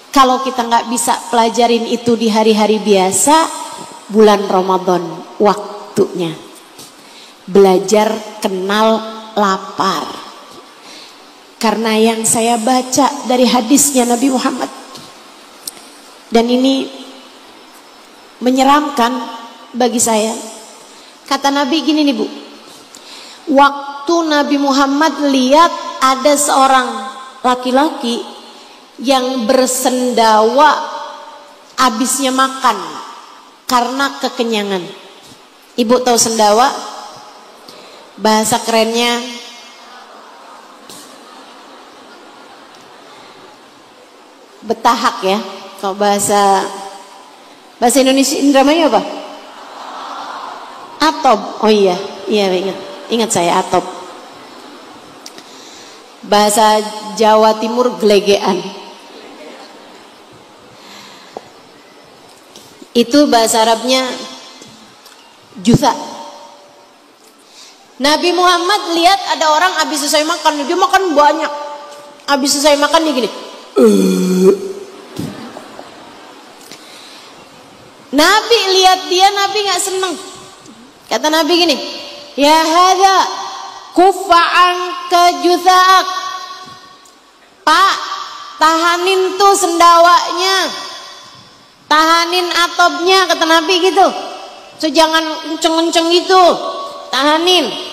Kalau kita nggak bisa pelajarin itu di hari-hari biasa, bulan Ramadan waktunya belajar kenal lapar. Karena yang saya baca dari hadisnya Nabi Muhammad, dan ini menyeramkan bagi saya. Kata Nabi gini nih Bu, waktu Nabi Muhammad lihat ada seorang laki-laki yang bersendawa habisnya makan karena kekenyangan. Ibu tahu sendawa? Bahasa kerennya Betahak ya. Kalau bahasa Indonesia namanya apa? Atob. Oh iya ingat saya atob. Bahasa Jawa Timur gelegean. Itu bahasa Arabnya jutha. Nabi Muhammad lihat ada orang habis selesai makan, dia makan banyak. Habis selesai makan dia gini. Nabi lihat dia, Nabi nggak seneng. Kata Nabi gini, ya hadza kufa'an kejuthak. Pak, tahanin tuh sendawanya, tahanin atobnya, kata Nabi gitu. So jangan kenceng-kenceng gitu, tahanin.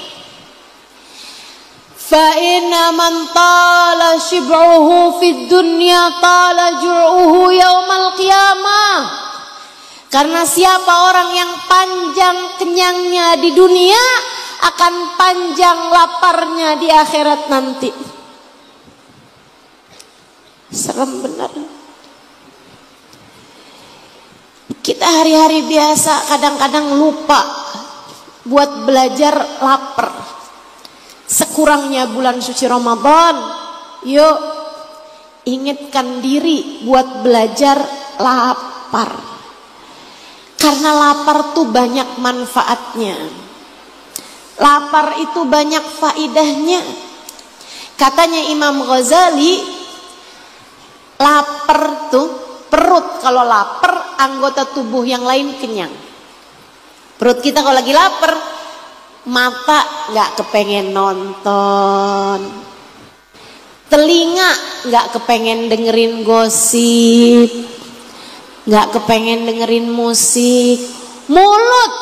Fa inna man tala shib'uhu fid dunya tala ju'uhu yaumal qiyamah. Karena siapa orang yang panjang kenyangnya di dunia, akan panjang laparnya di akhirat nanti. Serem benar. Kita hari-hari biasa kadang-kadang lupa buat belajar lapar. Sekurangnya bulan suci Ramadan, yuk ingatkan diri buat belajar lapar. Karena lapar tuh banyak manfaatnya. Lapar itu banyak faidahnya. Katanya Imam Ghazali, lapar tuh, perut kalau lapar, anggota tubuh yang lain kenyang. Perut kita kalau lagi lapar, mata nggak kepengen nonton, telinga nggak kepengen dengerin gosip, nggak kepengen dengerin musik, mulut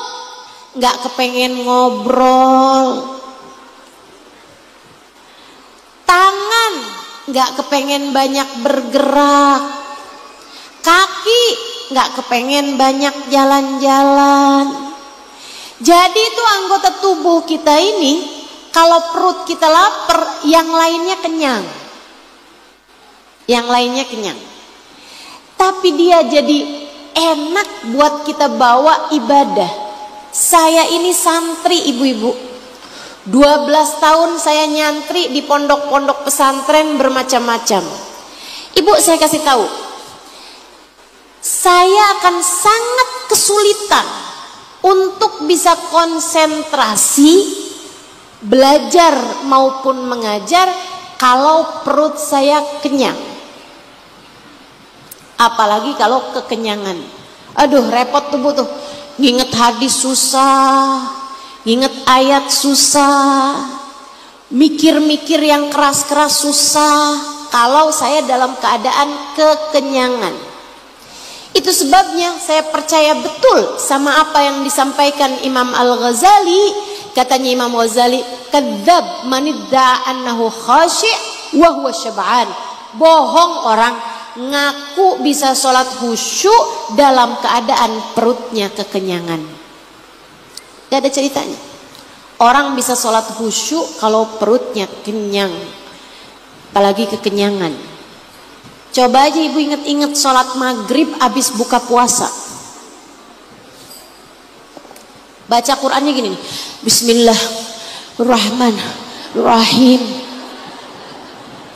nggak kepengen ngobrol, tangan nggak kepengen banyak bergerak, kaki nggak kepengen banyak jalan-jalan. Jadi itu anggota tubuh kita ini, kalau perut kita lapar, yang lainnya kenyang, yang lainnya kenyang. Tapi dia jadi enak buat kita bawa ibadah. Saya ini santri ibu-ibu, 12 tahun saya nyantri di pondok-pondok pesantren bermacam-macam. Ibu, saya kasih tahu, saya akan sangat kesulitan untuk bisa konsentrasi belajar maupun mengajar kalau perut saya kenyang. Apalagi kalau kekenyangan. Aduh, repot tubuh tuh. Nginget hadis susah, nginget ayat susah, mikir-mikir yang keras-keras susah kalau saya dalam keadaan kekenyangan. Itu sebabnya saya percaya betul sama apa yang disampaikan Imam Al-Ghazali. Katanya Imam Ghazali, kadzab manidda annahu khashi' wa huwa syab'an. Bohong orang ngaku bisa sholat khusyuk dalam keadaan perutnya kekenyangan. Gak ada ceritanya. Orang bisa sholat khusyuk kalau perutnya kenyang, apalagi kekenyangan. Coba aja ibu inget-inget sholat maghrib abis buka puasa. Baca Qur'annya gini nih, Bismillahirrahmanirrahim,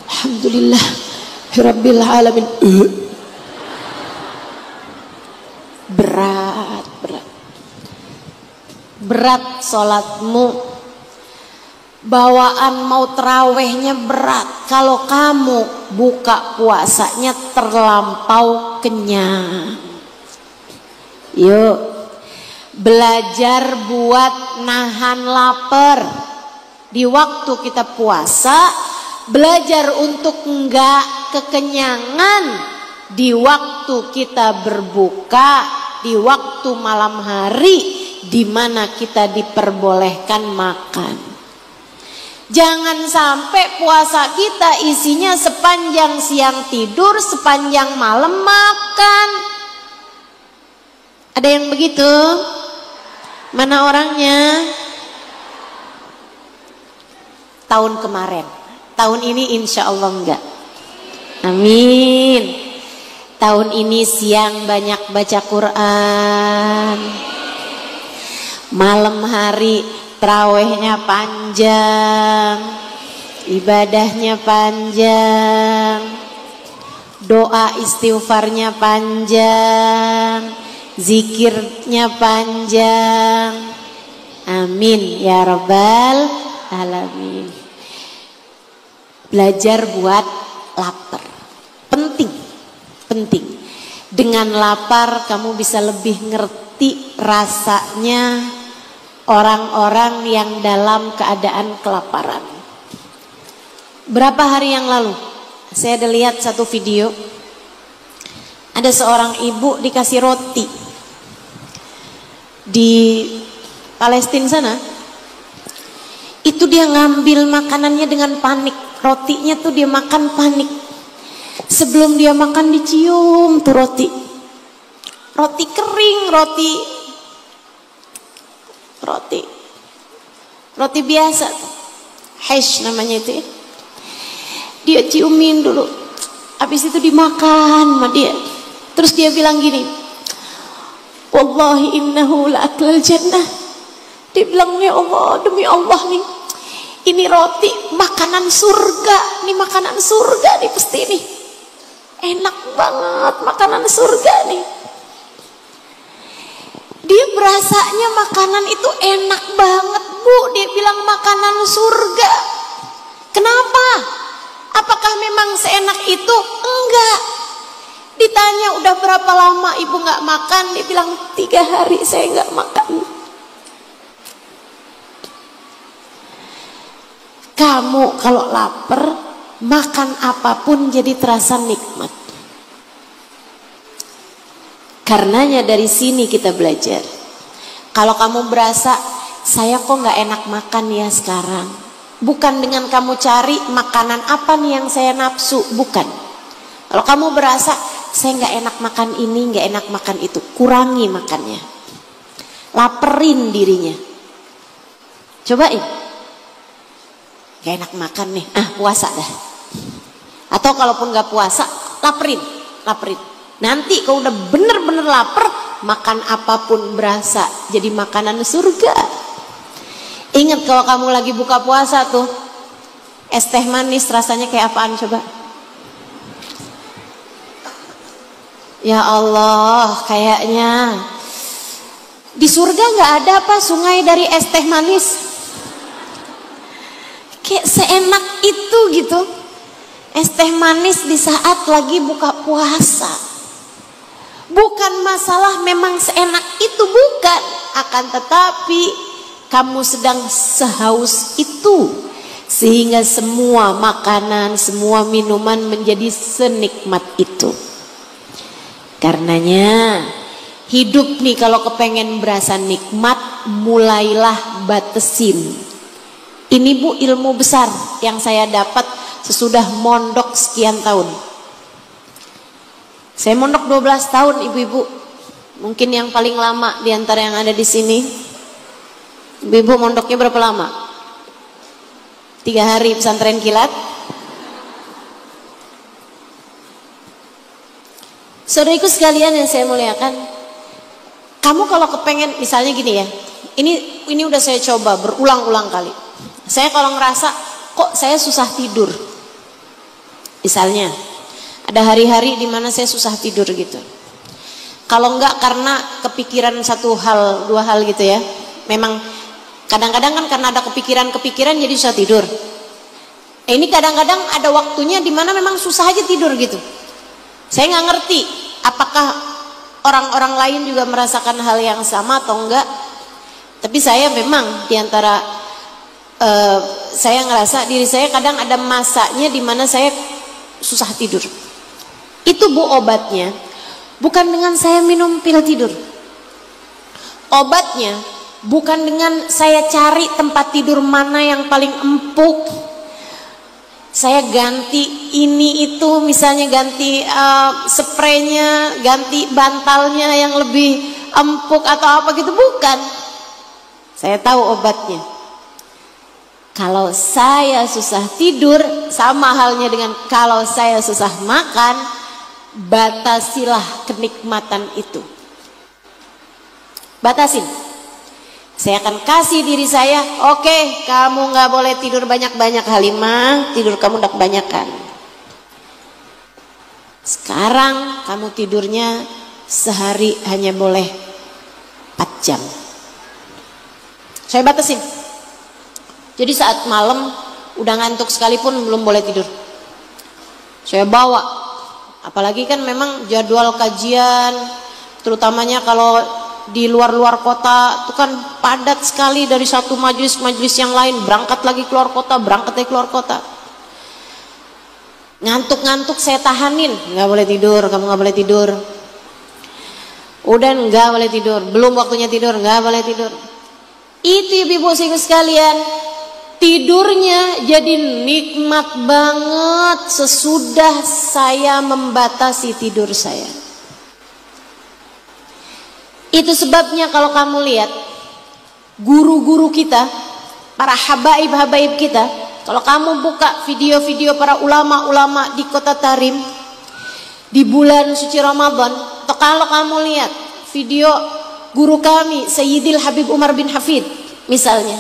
Alhamdulillah Rabbil alamin. Berat sholatmu, bawaan mau terawihnya berat. Kalau kamu buka puasanya terlampau kenyang. Yuk belajar buat nahan lapar di waktu kita puasa. Belajar untuk enggak kekenyangan di waktu kita berbuka, di waktu malam hari di mana kita diperbolehkan makan. Jangan sampai puasa kita isinya sepanjang siang tidur, sepanjang malam makan. Ada yang begitu? Mana orangnya? Tahun kemarin. Tahun ini insya Allah enggak. Amin. tahun ini siang banyak baca Quran, malam hari tarawihnya panjang, ibadahnya panjang, doa istighfarnya panjang, zikirnya panjang. Amin ya rabbal alamin. Belajar buat lapar, penting. Dengan lapar kamu bisa lebih ngerti rasanya orang-orang yang dalam keadaan kelaparan. Berapa hari yang lalu saya ada lihat satu video, ada seorang ibu dikasih roti di Palestina sana. Itu dia ngambil makanannya dengan panik, rotinya tuh dia makan panik. Sebelum dia makan dicium tuh roti kering, roti biasa, hash namanya itu ya. Dia ciumin dulu, habis itu dimakan sama dia. Terus dia bilang gini, wallahi innahu la'aklal jannah. Dia bilang, ya Allah, demi Allah nih, ini roti makanan surga, nih makanan surga nih pasti nih. Enak banget makanan surga nih. Dia berasanya makanan itu enak banget, Bu. Dia bilang makanan surga. Kenapa? Apakah memang seenak itu? Enggak. Ditanya udah berapa lama ibu gak makan, dia bilang 3 hari saya gak makan. Kamu kalau lapar, makan apapun jadi terasa nikmat. Karenanya dari sini kita belajar. Kalau kamu berasa saya kok gak enak makan ya sekarang, bukan dengan kamu cari makanan apa nih yang saya nafsu, bukan. Kalau kamu berasa saya gak enak makan ini, gak enak makan itu, kurangi makannya, laperin dirinya. Cobain, gak enak makan nih, puasa dah. Atau kalaupun gak puasa, laperin. Nanti kalau udah bener-bener lapar, makan apapun berasa jadi makanan surga. Ingat kalau kamu lagi buka puasa tuh, es teh manis rasanya kayak apaan coba? Ya Allah, kayaknya di surga gak ada apa sungai dari es teh manis. Kayak seenak itu gitu, es teh manis di saat lagi buka puasa. Bukan masalah memang seenak itu, bukan. Akan tetapi kamu sedang sehaus itu, sehingga semua makanan, semua minuman menjadi senikmat itu. Karenanya hidup nih kalau kepengen berasa nikmat, mulailah batesin. Ini Bu, ilmu besar yang saya dapat sesudah mondok sekian tahun. Saya mondok 12 tahun ibu-ibu. Mungkin yang paling lama di antara yang ada di sini. Ibu-ibu mondoknya berapa lama? 3 hari pesantren kilat. Saudariku sekalian yang saya muliakan, kamu kalau kepengen misalnya gini ya. Ini udah saya coba berulang-ulang kali. Saya kalau ngerasa kok saya susah tidur. Misalnya ada hari-hari di mana saya susah tidur gitu. Kalau enggak karena kepikiran 1 hal, 2 hal gitu ya. Memang kadang-kadang kan karena ada kepikiran jadi susah tidur. Ini kadang-kadang ada waktunya di mana memang susah aja tidur gitu. Saya nggak ngerti apakah orang-orang lain juga merasakan hal yang sama atau enggak. Tapi saya memang diantara saya ngerasa diri saya kadang ada masanya di mana saya susah tidur. Itu Bu obatnya, bukan dengan saya minum pil tidur. Obatnya bukan dengan saya cari tempat tidur mana yang paling empuk, saya ganti ini itu, misalnya ganti spraynya, ganti bantalnya yang lebih empuk atau apa gitu, bukan. Saya tahu obatnya. Kalau saya susah tidur, sama halnya dengan kalau saya susah makan, batasilah kenikmatan itu. Batasin. Saya akan kasih diri saya, oke, kamu nggak boleh tidur banyak-banyak Halimah, tidur kamu udah kebanyakan. Sekarang kamu tidurnya sehari hanya boleh 4 jam. Saya batasin. Jadi saat malam udah ngantuk sekalipun belum boleh tidur. Saya bawa, apalagi kan memang jadwal kajian, terutamanya kalau di luar-luar kota itu kan padat sekali, dari satu majelis yang lain berangkat lagi keluar kota, berangkat lagi keluar kota. Ngantuk-ngantuk saya tahanin, nggak boleh tidur, kamu nggak boleh tidur. Udah nggak boleh tidur, belum waktunya tidur, nggak boleh tidur. Itu ibu-ibu sekalian, tidurnya jadi nikmat banget sesudah saya membatasi tidur saya. Itu sebabnya kalau kamu lihat guru-guru kita, para habaib-habaib kita, kalau kamu buka video-video para ulama-ulama di kota Tarim di bulan suci Ramadan, atau kalau kamu lihat video guru kami Sayyidil Habib Umar bin Hafid misalnya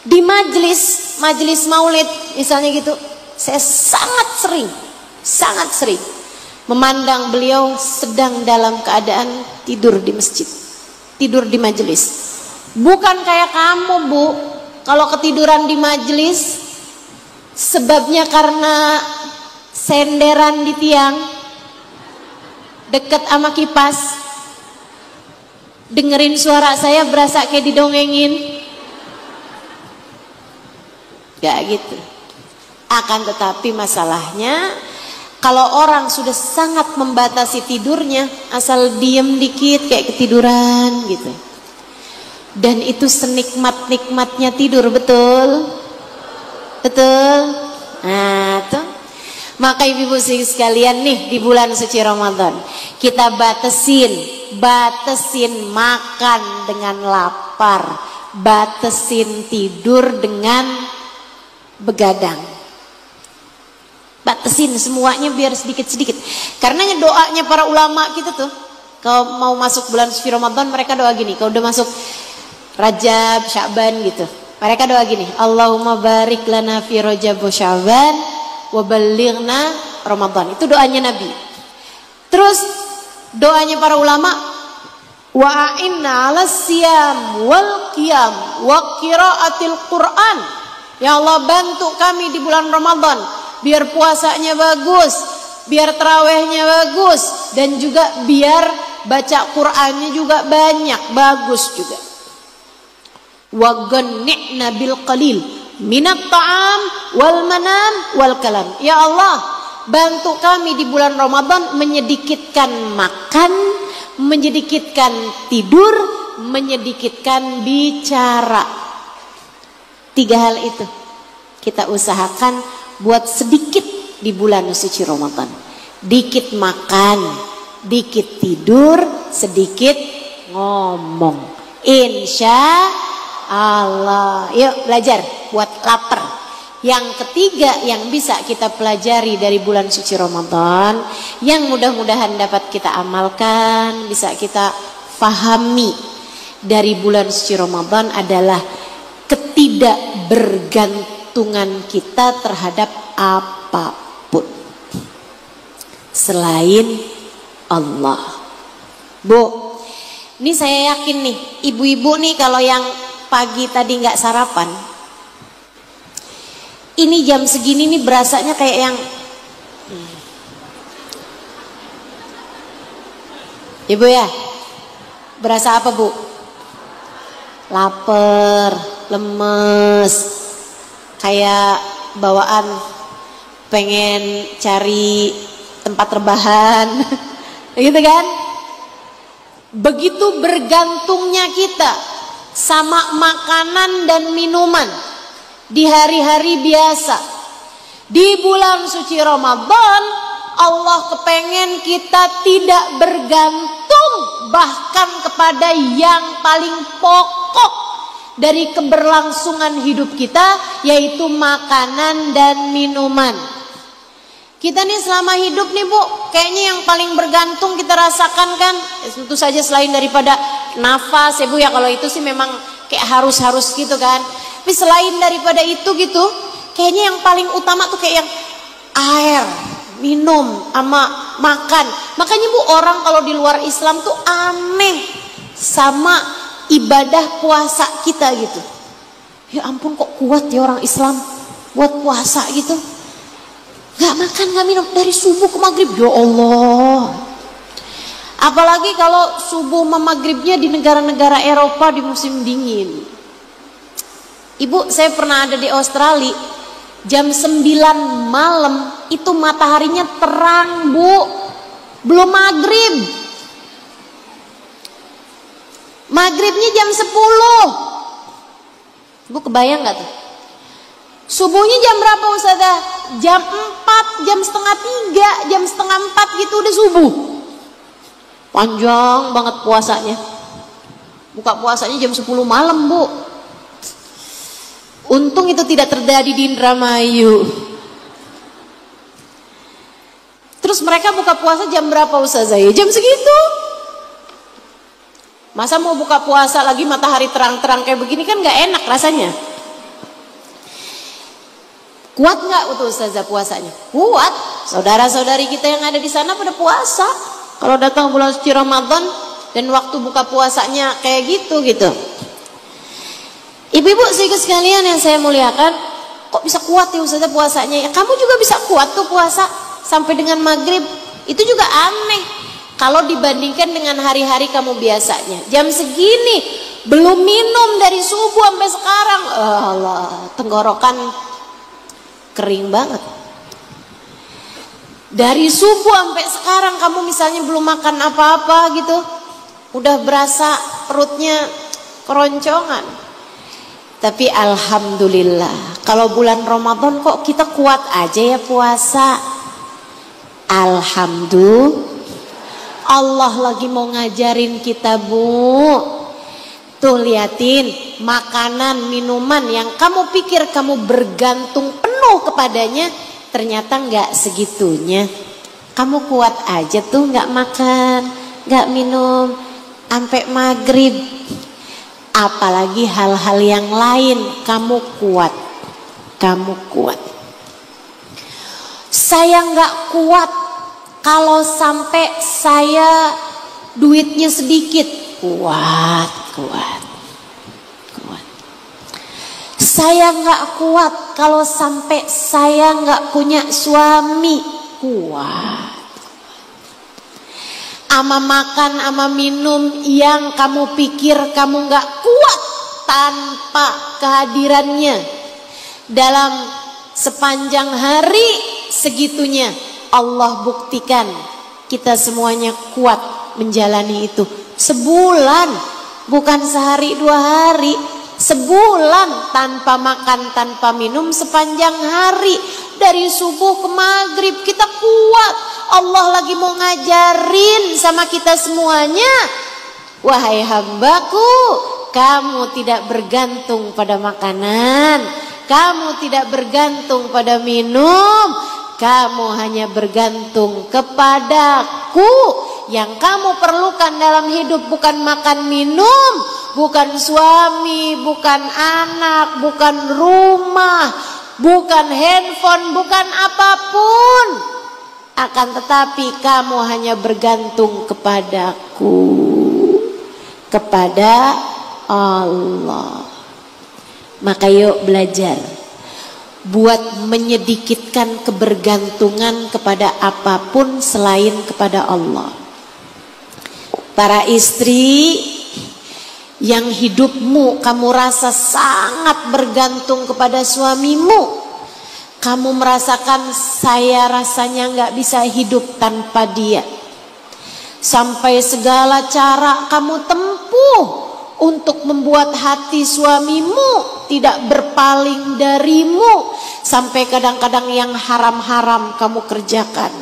di majelis maulid misalnya gitu, saya sangat sering memandang beliau sedang dalam keadaan tidur di masjid, tidur di majelis. Bukan kayak kamu, Bu, kalau ketiduran di majelis sebabnya karena senderan di tiang deket sama kipas, dengerin suara saya berasa kayak didongengin. Gak gitu. Akan tetapi masalahnya kalau orang sudah sangat membatasi tidurnya, asal diem dikit kayak ketiduran gitu. Dan itu senikmat-nikmatnya tidur, betul? Betul? Nah, tuh. Maka ibu-ibu sekalian nih di bulan suci Ramadan, kita batasin makan dengan lapar, batasin tidur dengan begadang. Batasin semuanya biar sedikit-sedikit. Karena doanya para ulama kita tuh, kalau mau masuk bulan suci Ramadan mereka doa gini. Kalau udah masuk Rajab, Sya'ban gitu, mereka doa gini, Allahumma barik lana fi Rajab wa Sya'ban wa ballighna Ramadan. Itu doanya Nabi. Terus doanya para ulama, wa a'inna 'alas siyam wal qiyam wa qiraatil Qur'an. Ya Allah, bantu kami di bulan Ramadan biar puasanya bagus, biar tarawehnya bagus, dan juga biar baca Qur'annya juga banyak, bagus juga. Wa ghanni'na bil qalil minat ta'am wal manam wal kalam. Ya Allah, bantu kami di bulan Ramadan menyedikitkan makan, menyedikitkan tidur, menyedikitkan bicara. 3 hal itu kita usahakan buat sedikit di bulan suci Ramadan. Dikit makan, dikit tidur, sedikit ngomong. Insya Allah. Yuk belajar buat lapar. Yang ketiga yang bisa kita pelajari dari bulan suci Ramadan, yang mudah-mudahan dapat kita amalkan, bisa kita fahami dari bulan suci Ramadan adalah ketidakbergantungan kita terhadap apapun selain Allah. Bu, ini saya yakin nih, ibu-ibu nih kalau yang pagi tadi nggak sarapan, ini jam segini nih berasanya kayak yang Ibu ya, berasa apa Bu? Laper, lemes, kayak bawaan pengen cari tempat rebahan gitu kan? Begitu bergantungnya kita sama makanan dan minuman di hari-hari biasa. Di bulan suci Ramadan Allah kepengen kita tidak bergantung bahkan kepada yang paling pokok dari keberlangsungan hidup kita, yaitu makanan dan minuman. Kita nih selama hidup nih Bu, kayaknya yang paling bergantung kita rasakan kan, tentu saja selain daripada nafas ya Bu ya, kalau itu sih memang kayak harus gitu kan. Tapi selain daripada itu gitu, kayaknya yang paling utama tuh kayak yang air, minum, sama makan. Makanya Bu, orang kalau di luar Islam tuh aneh sama ibadah puasa kita gitu. Ya ampun, kok kuat ya orang Islam buat puasa gitu. Gak makan, gak minum dari subuh ke maghrib, ya Allah. Apalagi kalau subuh sama maghribnya di negara-negara Eropa di musim dingin. Ibu, saya pernah ada di Australia, jam 9 malam itu mataharinya terang Bu, belum maghrib. Maghribnya jam 10. Ibu kebayang gak tuh? Subuhnya jam berapa Ustazah? Jam 4, jam setengah 3, jam setengah 4 gitu udah subuh. Panjang banget puasanya. Buka puasanya jam 10 malam Bu. Untung itu tidak terjadi di Indramayu. Terus mereka buka puasa jam berapa Ustazah? Ya jam segitu. Masa mau buka puasa lagi matahari terang-terang kayak begini kan gak enak rasanya. Kuat nggak untuk Ustazah puasanya? Kuat. Saudara-saudari kita yang ada di sana pada puasa. Kalau datang bulan suci Ramadan dan waktu buka puasanya kayak gitu. Ibu-ibu sekalian yang saya muliakan, kok bisa kuat ya Ustazah puasanya? Ya, kamu juga bisa kuat tuh puasa sampai dengan maghrib. Itu juga aneh kalau dibandingkan dengan hari-hari kamu biasanya. Jam segini belum minum dari subuh sampai sekarang. Allah, tenggorokan kering banget. Dari subuh sampai sekarang kamu misalnya belum makan apa-apa gitu, udah berasa perutnya keroncongan. Tapi alhamdulillah, kalau bulan Ramadan kok kita kuat aja ya puasa. Alhamdulillah, Allah lagi mau ngajarin kita Bu. Tuh liatin, makanan, minuman yang kamu pikir kamu bergantung penuh kepadanya, ternyata nggak segitunya. Kamu kuat aja tuh nggak makan, nggak minum sampai maghrib. Apalagi hal-hal yang lain kamu kuat. Saya nggak kuat kalau sampai saya duitnya sedikit. Kuat. Saya nggak kuat kalau sampai saya nggak punya suami. Kuat. Ama makan, ama minum yang kamu pikir kamu nggak kuat tanpa kehadirannya dalam sepanjang hari, segitunya Allah buktikan kita semuanya kuat menjalani itu. Sebulan, bukan sehari 2 hari, sebulan tanpa makan, tanpa minum sepanjang hari, dari subuh ke maghrib kita kuat. Allah lagi mau ngajarin sama kita semuanya, wahai hambaku, kamu tidak bergantung pada makanan, kamu tidak bergantung pada minum, kamu hanya bergantung kepadaku. Yang kamu perlukan dalam hidup bukan makan minum, bukan suami, bukan anak, bukan rumah, bukan handphone, bukan apapun. Akan tetapi kamu hanya bergantung kepadaku, kepada Allah. Maka yuk belajar buat menyedikitkan kebergantungan kepada apapun selain kepada Allah. Para istri yang hidupmu kamu rasa sangat bergantung kepada suamimu, kamu merasakan saya rasanya nggak bisa hidup tanpa dia, sampai segala cara kamu tempuh untuk membuat hati suamimu tidak berpaling darimu, sampai kadang-kadang yang haram-haram kamu kerjakan.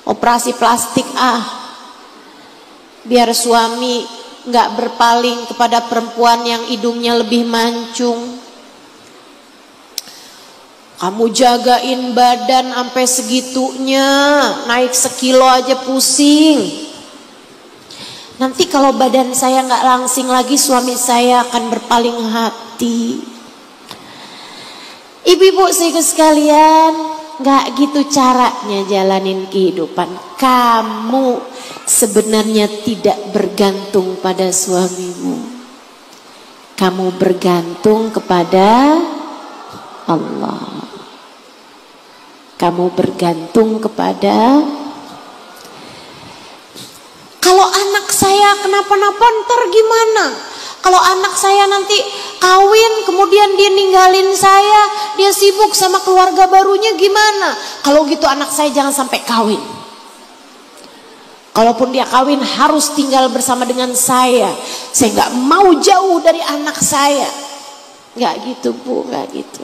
Operasi plastik biar suami nggak berpaling kepada perempuan yang hidungnya lebih mancung. Kamu jagain badan sampai segitunya, naik sekilo aja pusing. Nanti kalau badan saya nggak langsing lagi, suami saya akan berpaling hati. Ibu-ibu saudara sekalian, nggak gitu caranya jalanin kehidupan. Kamu sebenarnya tidak bergantung pada suamimu. Kamu bergantung kepada Allah. Kamu bergantung kepada. Kalau anak saya kenapa-napa ntar gimana? Kalau anak saya nanti kawin kemudian dia ninggalin saya, dia sibuk sama keluarga barunya gimana? Kalau gitu anak saya jangan sampai kawin. Kalaupun dia kawin harus tinggal bersama dengan saya. Saya nggak mau jauh dari anak saya. Nggak gitu Bu, nggak gitu,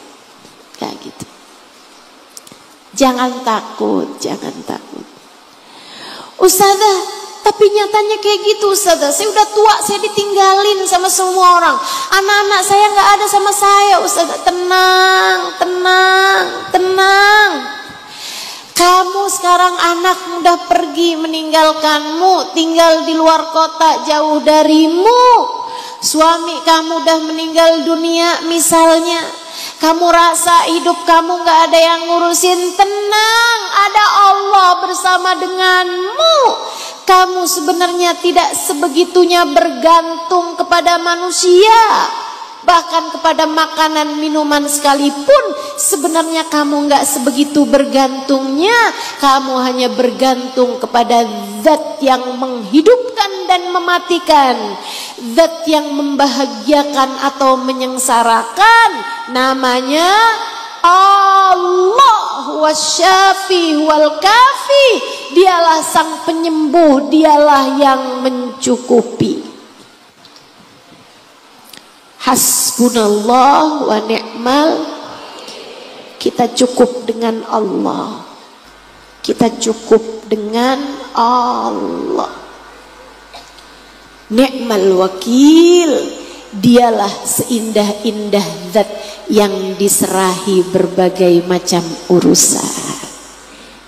nggak gitu. Jangan takut, jangan takut. Ustazah, tapi nyatanya kayak gitu Ustazah. Saya udah tua, saya ditinggalin sama semua orang. Anak-anak saya nggak ada sama saya Ustazah. Tenang, tenang, tenang. Kamu sekarang anak udah pergi meninggalkanmu, tinggal di luar kota jauh darimu. Suami kamu udah meninggal dunia misalnya. Kamu rasa hidup kamu gak ada yang ngurusin, tenang, ada Allah bersama denganmu. Kamu sebenarnya tidak sebegitunya bergantung kepada manusia. Bahkan kepada makanan minuman sekalipun sebenarnya kamu gak sebegitu bergantungnya. Kamu hanya bergantung kepada zat yang menghidupkan dan mematikan, zat yang membahagiakan atau menyengsarakan. Namanya Allah wasyafi wal kafi. Dialah sang penyembuh, dialah yang mencukupi. Hasbunallah wa ni'mal. Kita cukup dengan Allah. Kita cukup dengan Allah. Ni'mal wakil. Dialah seindah-indah zat yang diserahi berbagai macam urusan.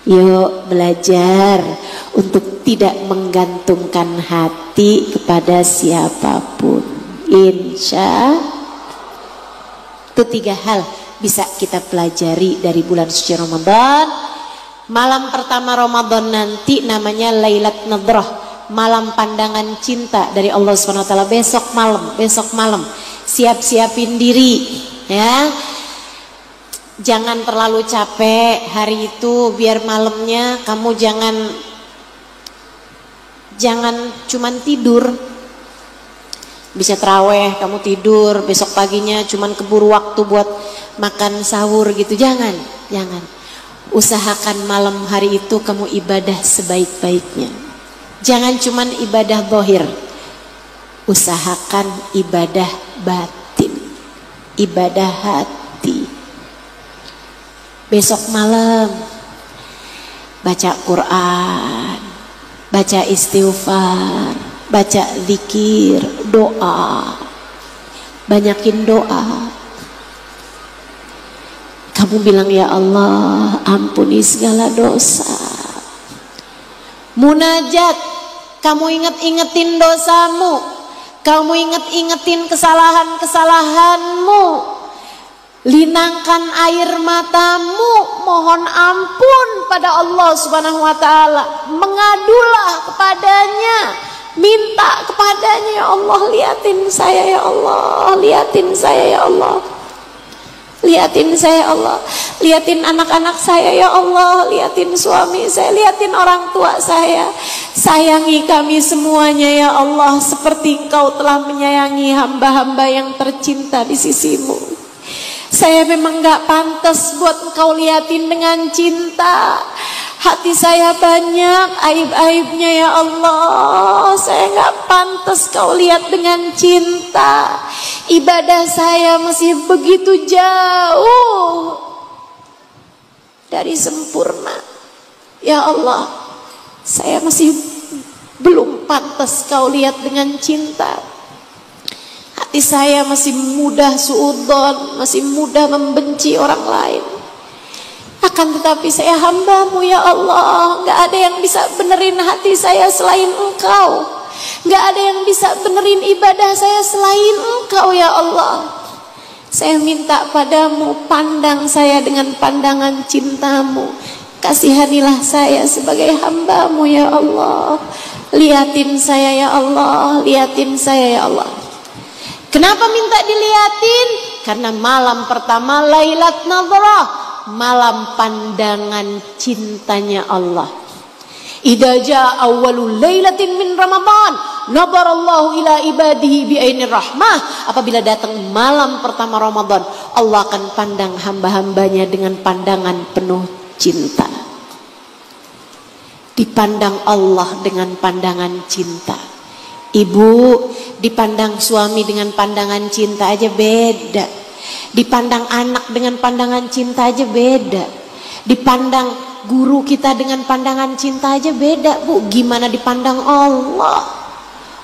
Yuk belajar untuk tidak menggantungkan hati kepada siapapun. Insya itu 3 hal bisa kita pelajari dari bulan suci Ramadan. Malam pertama Ramadan nanti namanya Lailat Nadrah, malam pandangan cinta dari Allah SWT. Besok malam siap-siapin diri ya. Jangan terlalu capek hari itu, biar malamnya kamu jangan cuman tidur. Bisa terawih kamu tidur, besok paginya cuman keburu waktu buat makan sahur gitu. Jangan. Usahakan malam hari itu kamu ibadah sebaik-baiknya. Jangan cuman ibadah zahir. Usahakan ibadah batin, ibadah hati. Besok malam baca Quran, baca istighfar, baca zikir, doa. Banyakin doa. Kamu bilang, ya Allah, ampuni segala dosa. Munajat, kamu inget-ingetin dosamu. Kamu inget-ingetin kesalahan-kesalahanmu. Linangkan air matamu, mohon ampun pada Allah Subhanahu wa taala. Mengadulah kepadanya, minta kepadanya, ya Allah, liatin saya ya Allah, liatin saya ya Allah. Liatin saya ya Allah, liatin anak-anak saya ya Allah, liatin suami saya, liatin orang tua saya. Sayangi kami semuanya ya Allah, seperti Engkau telah menyayangi hamba-hamba yang tercinta di sisimu. Saya memang gak pantas buat Engkau liatin dengan cinta. Hati saya banyak aib-aibnya ya Allah. Saya gak pantas Kau lihat dengan cinta. Ibadah saya masih begitu jauh dari sempurna. Ya Allah, saya masih belum pantas Kau lihat dengan cinta. Hati saya masih mudah suudzon, masih mudah membenci orang lain. Akan tetapi saya hamba-Mu ya Allah, gak ada yang bisa benerin hati saya selain Engkau, gak ada yang bisa benerin ibadah saya selain Engkau ya Allah. Saya minta padamu, pandang saya dengan pandangan cinta-Mu. Kasihanilah saya sebagai hamba-Mu ya Allah. Liatin saya ya Allah, liatin saya ya Allah. Kenapa minta diliatin? Karena malam pertama Lailat Nadhrah, malam pandangan cintanya Allah. Idza jaa awwalul lailatin min Ramadan, nadarallahu ila ibadihi bi'ainir rahmah. Apabila datang malam pertama Ramadan, Allah akan pandang hamba-hambanya dengan pandangan penuh cinta. Dipandang Allah dengan pandangan cinta. Ibu dipandang suami dengan pandangan cinta aja beda. Dipandang anak dengan pandangan cinta aja beda. Dipandang guru kita dengan pandangan cinta aja beda, Bu. Gimana dipandang Allah?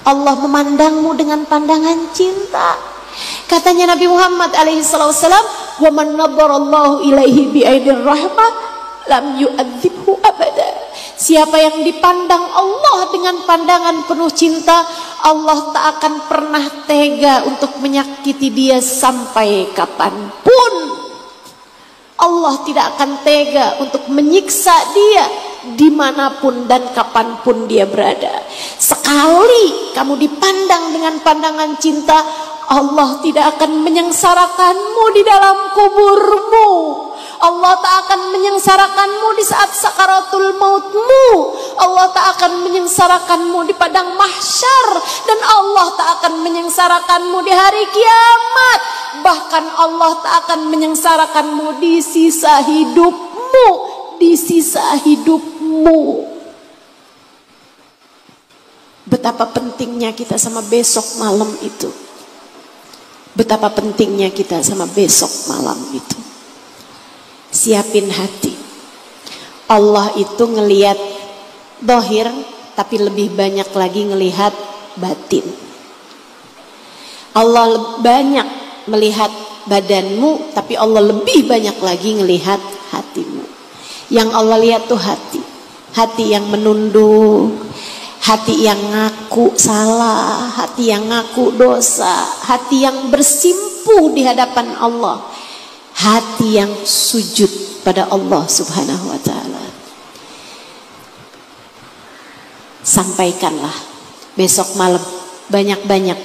Allah memandangmu dengan pandangan cinta. Katanya Nabi Muhammad alaihissalam, "Wa man nadarallahu ilaihi bi'ainir rahmah lam yu'adzibhu abada." Siapa yang dipandang Allah dengan pandangan penuh cinta, Allah tak akan pernah tega untuk menyakiti dia sampai kapanpun. Allah tidak akan tega untuk menyiksa dia dimanapun dan kapanpun dia berada. Sekali kamu dipandang dengan pandangan cinta, Allah tidak akan menyengsarakanmu di dalam kuburmu. Allah tak akan menyengsarakanmu di saat sakaratul mautmu. Allah tak akan menyengsarakanmu di padang mahsyar. Dan Allah tak akan menyengsarakanmu di hari kiamat. Bahkan Allah tak akan menyengsarakanmu di sisa hidupmu. Di sisa hidupmu. Betapa pentingnya kita sama besok malam itu. Betapa pentingnya kita sama besok malam itu. Siapin hati. Allah itu ngelihat dohir, tapi lebih banyak lagi ngelihat batin. Allah banyak melihat badanmu, tapi Allah lebih banyak lagi ngelihat hatimu. Yang Allah lihat tuh hati. Hati yang menunduk, hati yang ngaku salah, hati yang ngaku dosa, hati yang bersimpuh di hadapan Allah, hati yang sujud pada Allah Subhanahu wa ta'ala. Sampaikanlah besok malam banyak-banyak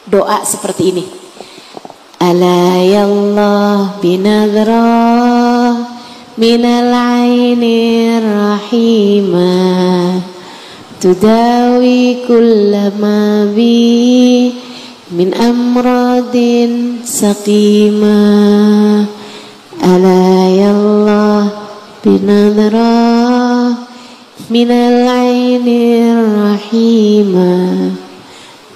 doa seperti ini. Ala yallah binadrah minal ainir rahimah tudawi kullama bi min amradin saqimah. Ala yallah binadrah minal ainir rahimah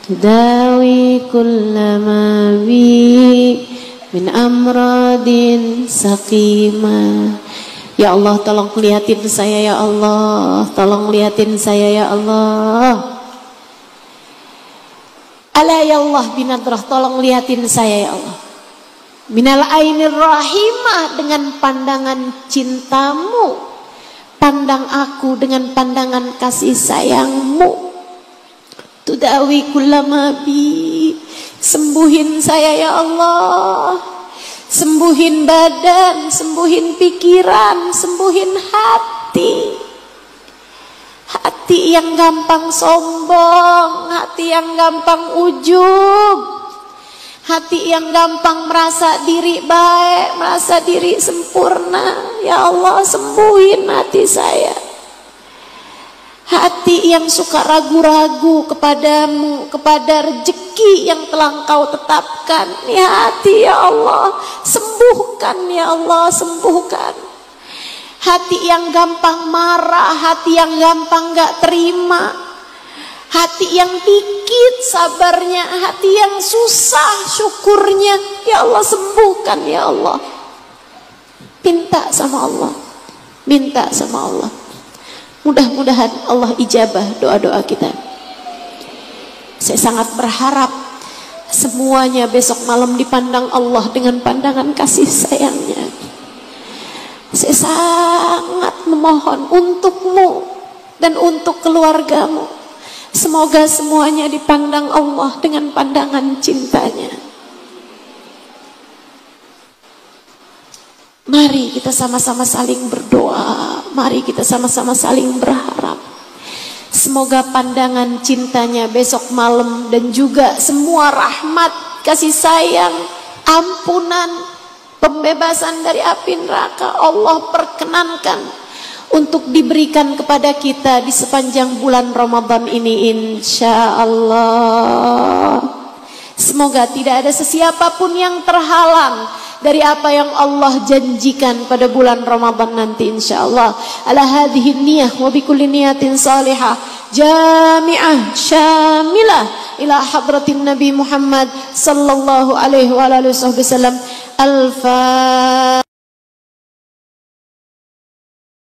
tudawi kullama bi min amradin saqimah. Ya Allah, tolong lihatin saya ya Allah, tolong lihatin saya ya Allah. Ala ya Allah binadrah, tolong lihatin saya ya Allah. Minal ainir rahimah, dengan pandangan cintamu. Pandang aku dengan pandangan kasih sayangmu. Tudawi kullama bi, sembuhin saya ya Allah. Sembuhin badan, sembuhin pikiran, sembuhin hati. Hati yang gampang sombong, hati yang gampang ujub, hati yang gampang merasa diri baik, merasa diri sempurna. Ya Allah, sembuhin hati saya. Hati yang suka ragu-ragu kepadamu, kepada rezeki yang telah Engkau tetapkan. Ya hati ya Allah, sembuhkan ya Allah, sembuhkan. Hati yang gampang marah, hati yang gampang gak terima, hati yang dikit sabarnya, hati yang susah syukurnya. Ya Allah, sembuhkan ya Allah. Minta sama Allah, minta sama Allah. Mudah-mudahan Allah ijabah doa-doa kita. Saya sangat berharap semuanya besok malam dipandang Allah dengan pandangan kasih sayangnya. Saya sangat memohon untukmu dan untuk keluargamu, semoga semuanya dipandang Allah dengan pandangan cintanya. Mari kita sama-sama saling berdoa, mari kita sama-sama saling berharap. Semoga pandangan cintanya besok malam dan juga semua rahmat, kasih sayang, ampunan, pembebasan dari api neraka Allah perkenankan untuk diberikan kepada kita di sepanjang bulan Ramadan ini, insyaallah. Semoga tidak ada sesiapapun yang terhalang dari apa yang Allah janjikan pada bulan Ramadan nanti, insyaallah. Ala hadhihi niyah wa bikulli niyatin salihah jami'ah syamilah ila hadratin Nabi Muhammad sallallahu alaihi wa alihi wasallam. Al-Fatihah.